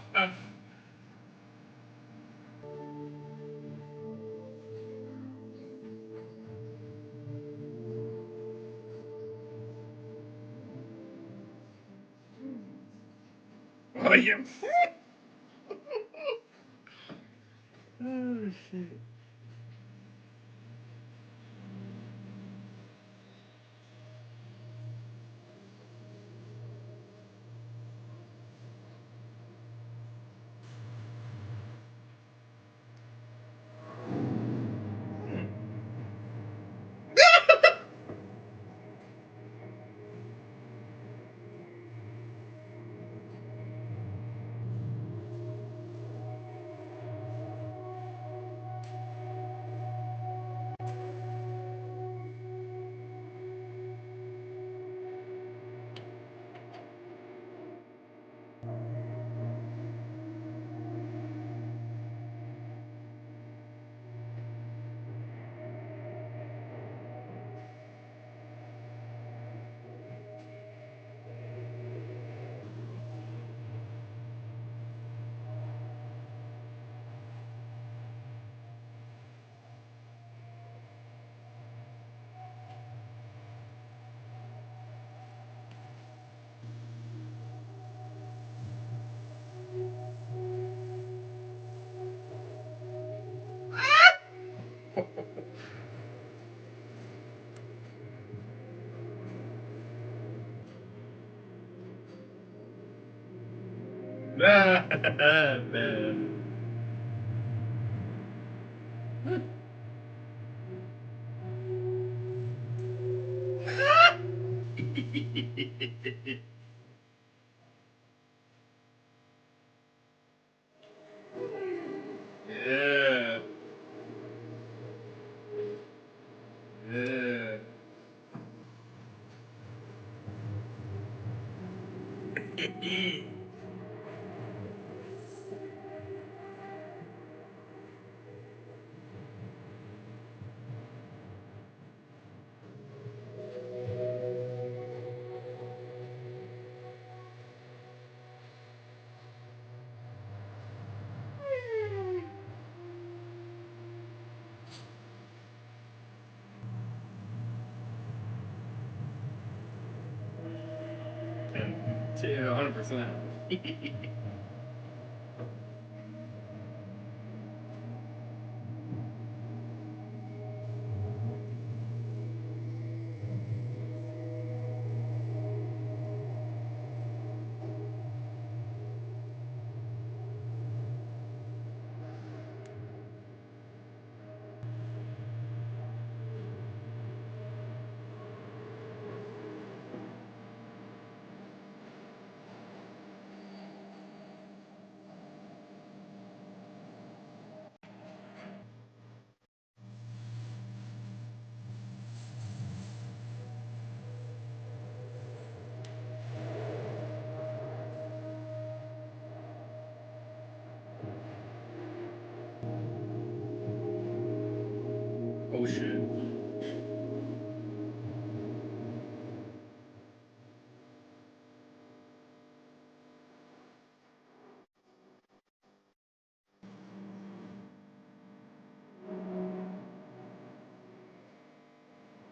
Oh yeah. Oh shit. Man. Yeah. Yeah. Yeah, 100%. Oh shit.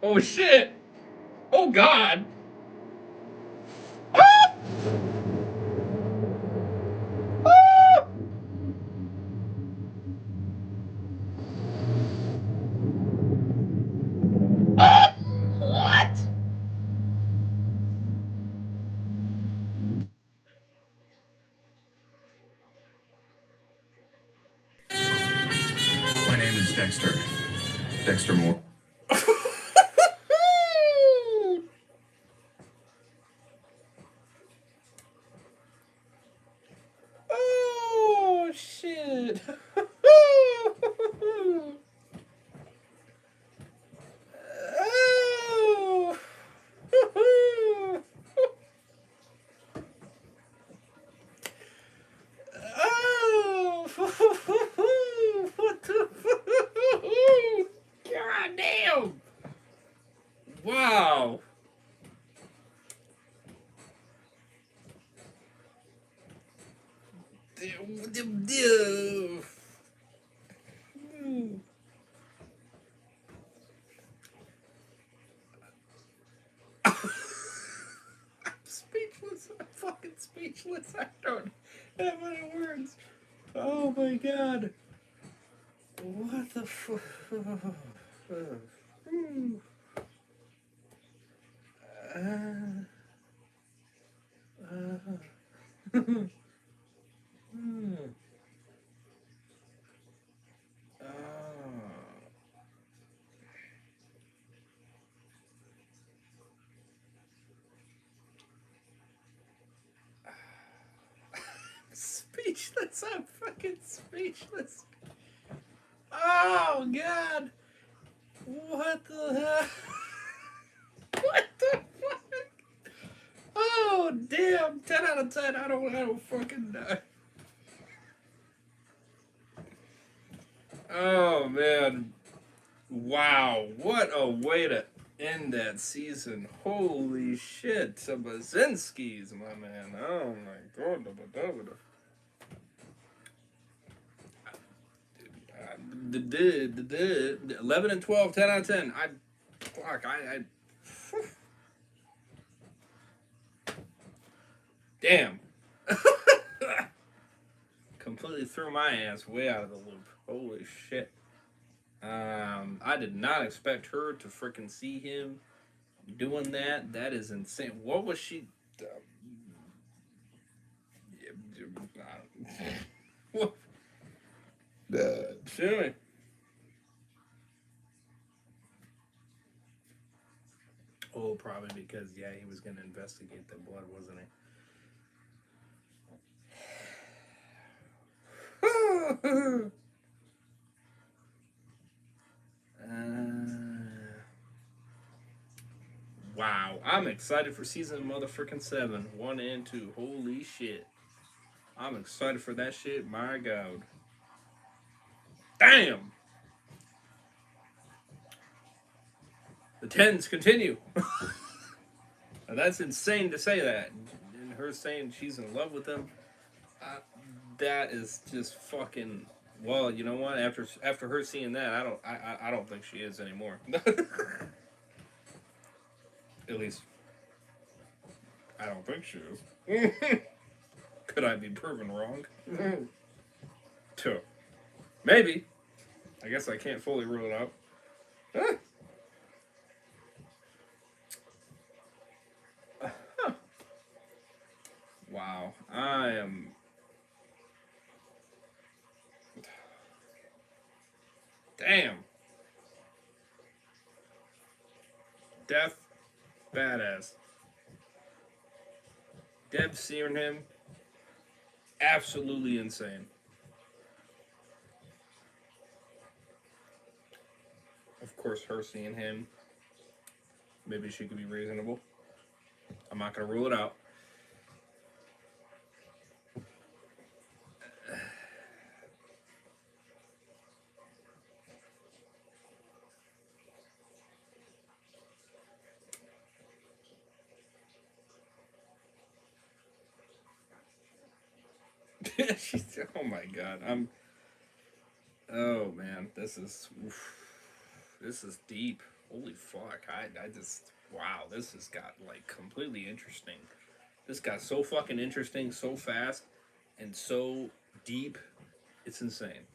Oh shit. Oh god. What? Dexter. Dexter Moore. Oh shit. Oh. Oh. What the God damn. Wow. Speechless. I'm fucking speechless. I don't have any words. Oh my god. What the fuck? Speechless. I'm fucking speechless. Oh god. What the hell? What the fuck? Oh damn. 10 out of 10. I don't fucking know. Oh man. Wow. What a way to end that season. Holy shit. Some Bazinskis, my man. Oh my god. 11 and 12, 10 out of 10. I damn. Completely threw my ass way out of the loop. Holy shit. I did not expect her to freaking see him doing that. That is insane. What was she? What? Silly. Oh, probably because he was gonna investigate the blood, wasn't he? Wow, I'm excited for season motherfucking 7, 1 and 2. Holy shit, I'm excited for that shit. My god, damn. The 10s continue. Now, that's insane to say that. And her saying she's in love with him, that is just fucking. Well, you know what? After her seeing that, I don't think she is anymore. At least, I don't think she is. Could I be proven wrong? Sure. Maybe. I guess I can't fully rule it out. Huh. Wow. I am. Damn. Death. Badass. Deb seeing him. Absolutely insane. Of course, her seeing him. Maybe she could be reasonable. I'm not going to rule it out. Oh my god. Oh man, this is deep. Holy fuck. I just, wow, this has got like completely interesting. This got so fucking interesting so fast and so deep. It's insane.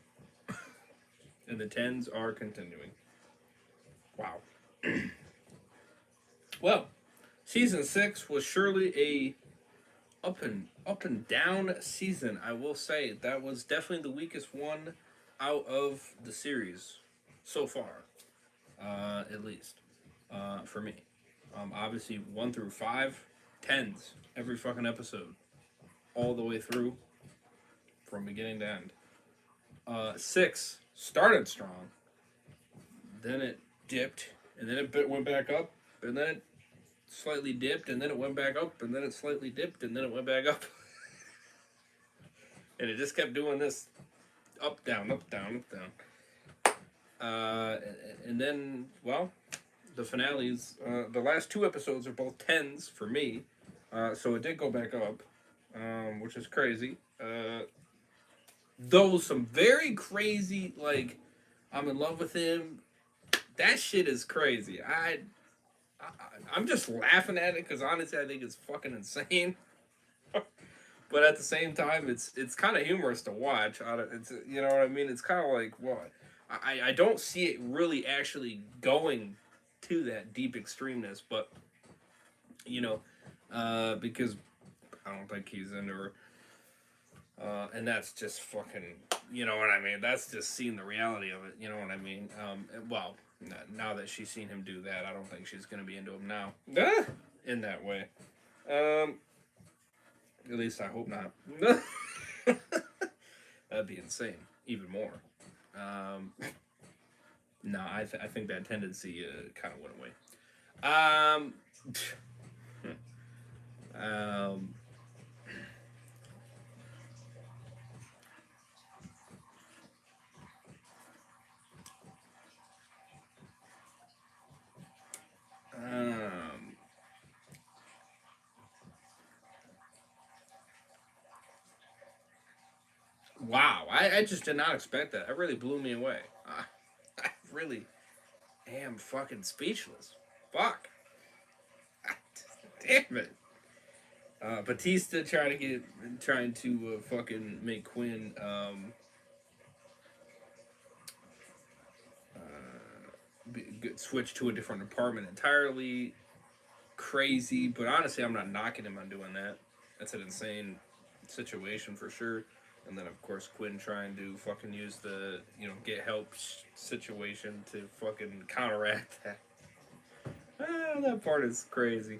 And the 10s are continuing. Wow. Well, season 6 was surely a up and down season. I will say that was definitely the weakest one out of the series. so far, at least for me. Obviously 1 through 5, 10s every fucking episode, all the way through, from beginning to end. 6 started strong, then it dipped, and then it went back up, and then it slightly dipped, and then it went back up, and then it slightly dipped, and then it went back up. And it just kept doing this up, down, up, down, up, down. And then, well, the finales, the last 2 episodes are both 10s for me. So it did go back up, which is crazy. Though some very crazy, like, I'm in love with him. That shit is crazy. I'm just laughing at it because honestly, I think it's fucking insane. But at the same time, it's kind of humorous to watch. It's, you know what I mean? It's kind of like, what? I don't see it really actually going to that deep extremeness, but you know, because I don't think he's into her. And that's just fucking, you know what I mean? That's just seeing the reality of it, you know what I mean? Well, now that she's seen him do that, I don't think she's going to be into him now. In that way. At least I hope not. That'd be insane. Even more. No, I think that tendency kind of went away. Wow, I just did not expect that. That really blew me away. I really am fucking speechless. Fuck. Damn it. Batista trying to fucking make Quinn switch to a different department entirely. Crazy, but honestly, I'm not knocking him on doing that. That's an insane situation for sure. And then of course Quinn trying to fucking use the, you know, get help situation to fucking counteract that. That part is crazy.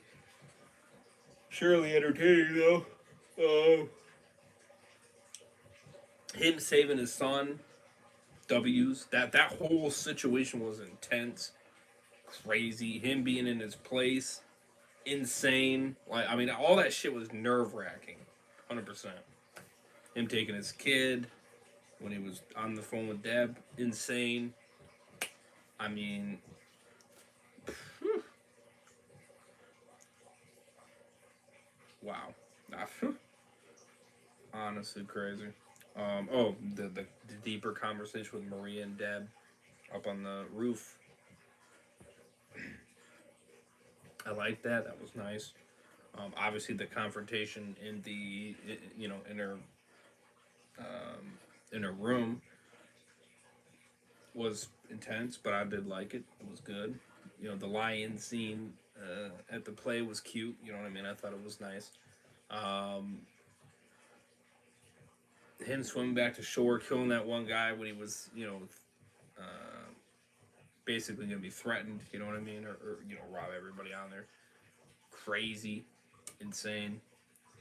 Surely entertaining though. Him saving his son. W's. That whole situation was intense. Crazy. Him being in his place. Insane. Like, I mean, all that shit was nerve-wracking. 100%. Him taking his kid when he was on the phone with Deb. Insane. I mean... Whew. Wow. Honestly crazy. The deeper conversation with Maria and Deb up on the roof. I like that. That was nice. Obviously, the confrontation in the, you know, in her room was intense, but I did like it. It was good. You know, the lie-in scene at the play was cute. You know what I mean? I thought it was nice. Him swimming back to shore, killing that one guy when he was, you know, basically going to be threatened, you know what I mean? Or, you know, rob everybody on there. Crazy. Insane.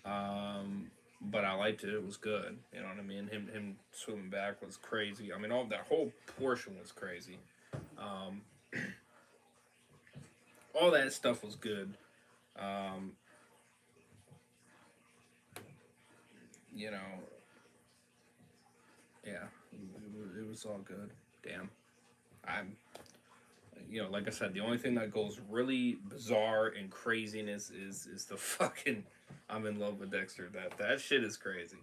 But I liked it. It was good. You know what I mean? Him swimming back was crazy. I mean, all that whole portion was crazy. All that stuff was good. You know, yeah, it was all good. Damn. You know, like I said, the only thing that goes really bizarre and craziness is the fucking I'm in love with Dexter. That shit is crazy.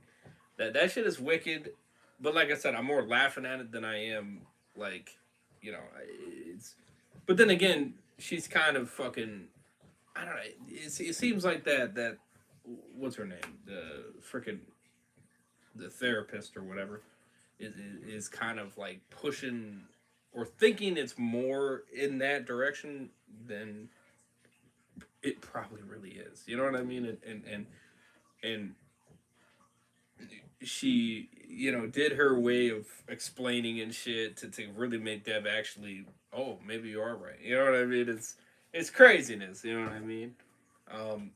That shit is wicked. But like I said, I'm more laughing at it than I am like, you know, it's. But then again, she's kind of fucking. I don't know. It seems like that. What's her name? The therapist or whatever is kind of like pushing or thinking it's more in that direction than it probably really is. You know what I mean? And she did her way of explaining and shit to really make Deb actually, oh, maybe you are right. You know what I mean? It's craziness. You know what I mean? Um,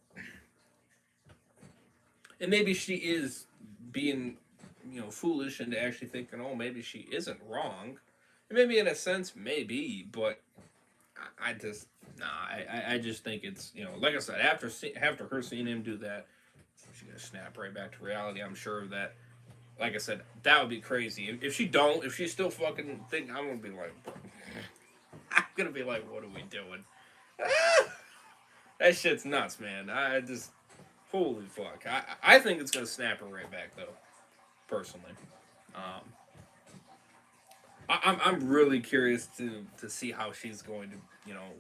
and maybe she is being foolish into actually thinking, oh, maybe she isn't wrong. And maybe in a sense, maybe, but I just nah. I just think it's like I said, after her seeing him do that, she's gonna snap right back to reality. I'm sure that, like I said, that would be crazy. If she still fucking think, I'm gonna be like, bro. I'm gonna be like, what are we doing? That shit's nuts, man. I just, holy fuck. I think it's gonna snap her right back though, personally. Um, I'm really curious to see how she's going to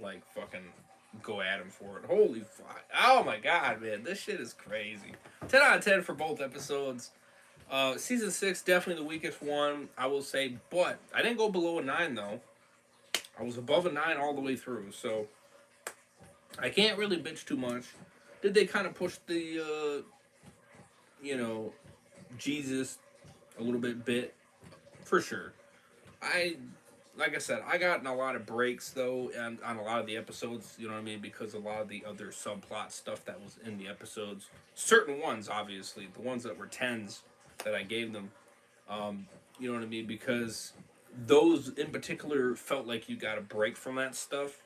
like fucking go at him for it. Holy fuck! Oh my god, man, this shit is crazy. 10 out of 10 for both episodes. Season 6 definitely the weakest one, I will say, but I didn't go below a 9 though. I was above a 9 all the way through, so I can't really bitch too much. Did they kind of push the Jesus a little bit for sure. Like I said, I got in a lot of breaks though, and on a lot of the episodes, you know what I mean, because a lot of the other subplot stuff that was in the episodes, certain ones, obviously, the ones that were 10s that I gave them, you know what I mean, because those in particular felt like you got a break from that stuff,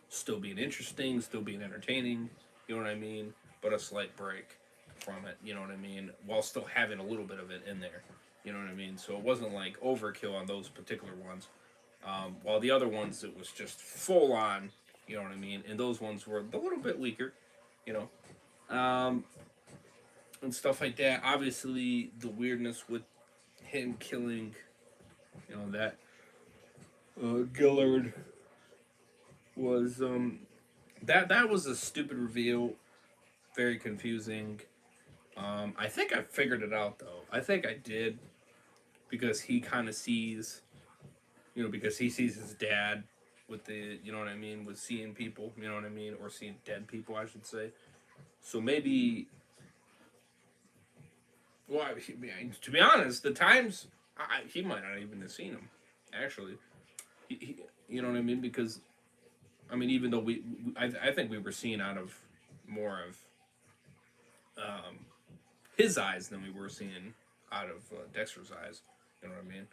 still being interesting, still being entertaining, you know what I mean, but a slight break from it, you know what I mean, while still having a little bit of it in there. You know what I mean? So it wasn't like overkill on those particular ones. While the other ones, it was just full on, you know what I mean? And those ones were a little bit weaker, you know? And stuff like that. Obviously, the weirdness with him killing, that Gillard was, that was a stupid reveal. Very confusing. I think I figured it out, though. I think I did. Because he kind of sees, because he sees his dad with the, you know what I mean, with seeing people, you know what I mean, or seeing dead people, I should say. So maybe, well, to be honest, the times, he might not even have seen him, actually. You know what I mean? Because, I mean, even though I think we were seeing out of more of his eyes than we were seeing out of Dexter's eyes. You know what I mean?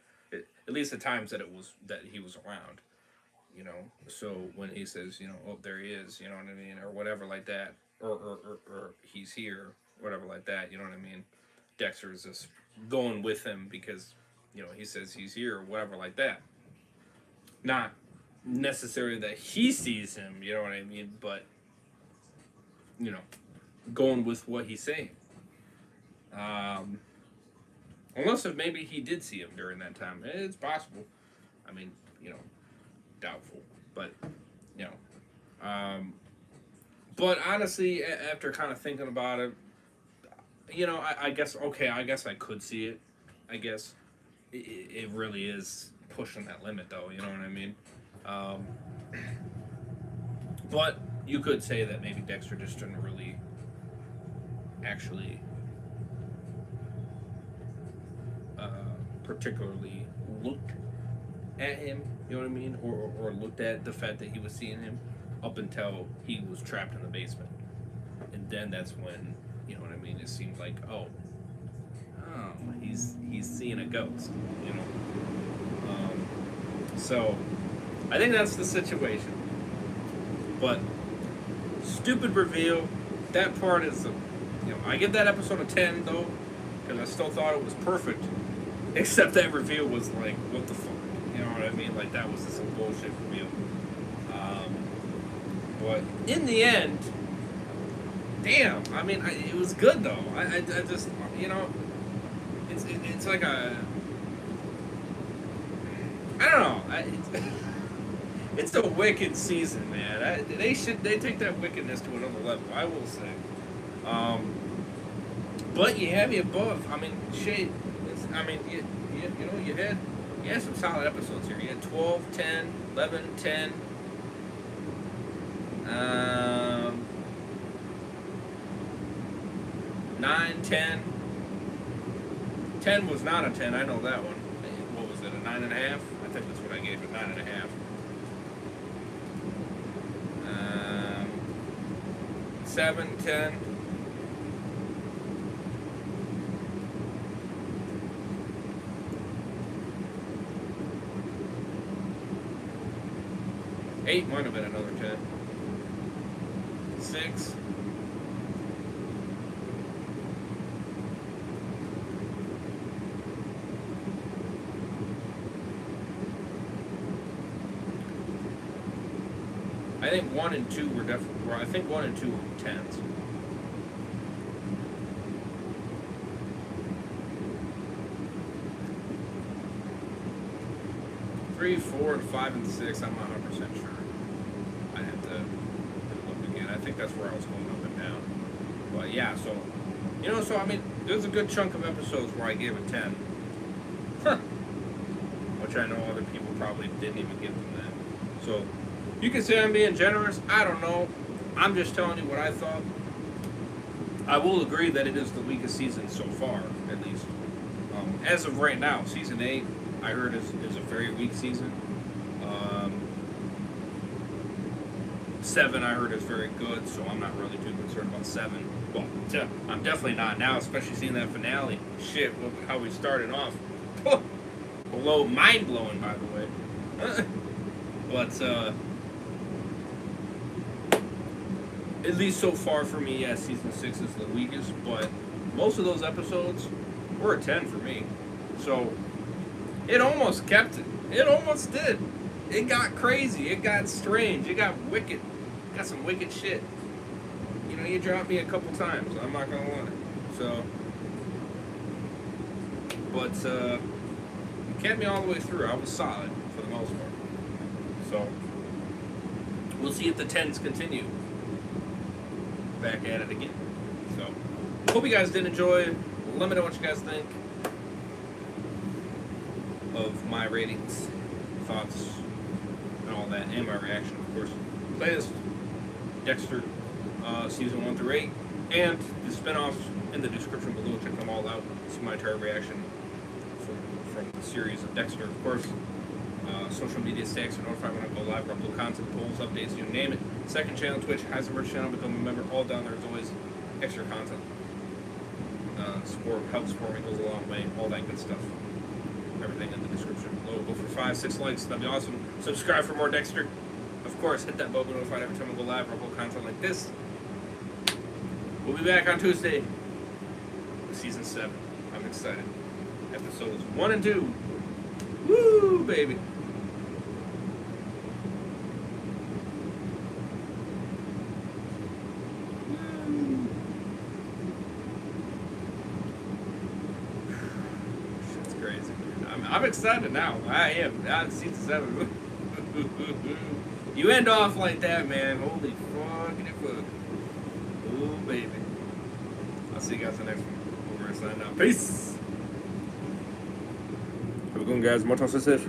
At least the times that he was around, So when he says, oh, there he is, you know what I mean, or whatever like that, or he's here, whatever like that, you know what I mean. Dexter is just going with him because, he says he's here or whatever like that. Not necessarily that he sees him, you know what I mean, but going with what he's saying. Unless if maybe he did see him during that time. It's possible. I mean, doubtful. But, but honestly, after kind of thinking about it, I guess I could see it. I guess it really is pushing that limit, though. You know what I mean? But you could say that maybe Dexter just didn't really actually particularly looked at him, you know what I mean, or looked at the fact that he was seeing him up until he was trapped in the basement, and then that's when, you know what I mean, it seemed like, oh, he's seeing a ghost, so I think that's the situation. But stupid reveal. That part is, I give that episode a 10 though, because I still thought it was perfect. Except that reveal was like, what the fuck? You know what I mean? Like, that was just a bullshit reveal. But in the end, damn, I mean, it was good though. I just, it's like a, I don't know. It's a wicked season, man. They take that wickedness to another level, I will say. But you have me above. I mean, shit. You had some solid episodes here. You had 12, 10, 11, 10. 9, 10. 10 was not a 10. I know that one. What was it? A 9.5? I think that's what I gave it. 9.5. 7, 10. Eight might have been another 10. 6. I think 1 and 2 were definitely. I think 1 and 2 were 10s. Three, 4, and 5, and 6. I'm not 100% sure. I have to look again. I think that's where I was going up and down. But yeah, so so I mean, there's a good chunk of episodes where I gave it 10. Huh. Which I know other people probably didn't even give them that. So you can say I'm being generous. I don't know. I'm just telling you what I thought. I will agree that it is the weakest season so far, at least. As of right now, season 8, I heard is a very weak season. 7, I heard is very good, so I'm not really too concerned about 7. Well, I'm definitely not now, especially seeing that finale. Shit, look how we started off. Mind blowing, by the way. But at least so far for me, yeah, season 6 is the weakest, but most of those episodes were a 10 for me. So it almost kept it. It almost did. It got crazy. It got strange. It got wicked. Got some wicked shit. You dropped me a couple times. I'm not gonna lie. So, but it kept me all the way through. I was solid for the most part. So we'll see if the 10s continue. Back at it again. So hope you guys did enjoy. Let me know what you guys think of my ratings, thoughts, and all that, and my reaction, of course. Playlist Dexter season 1 through 8, and the spinoffs in the description below. Check them all out. See my entire reaction from the series of Dexter, of course. Social media stacks are notified when I go live. Upload content, polls, updates, you name it. Second channel, Twitch, Heisenberg channel, become a member. All down there as always. Extra content. Support, help support me, goes a long way. All that good stuff. Everything in the description below. Go for 5, 6 likes. That'd be awesome. Subscribe for more Dexter. Of course, hit that bell to be notified every time I go live or upload content like this. We'll be back on Tuesday with season 7. I'm excited. Episodes 1 and 2. Woo, baby. Shit's crazy. I'm excited now. I am. Now season 7. You end off like that, man. Holy fucking fuck. Ooh, baby. I'll see you guys in the next one. Over and signing out. Peace. Have a good one, guys. More time success.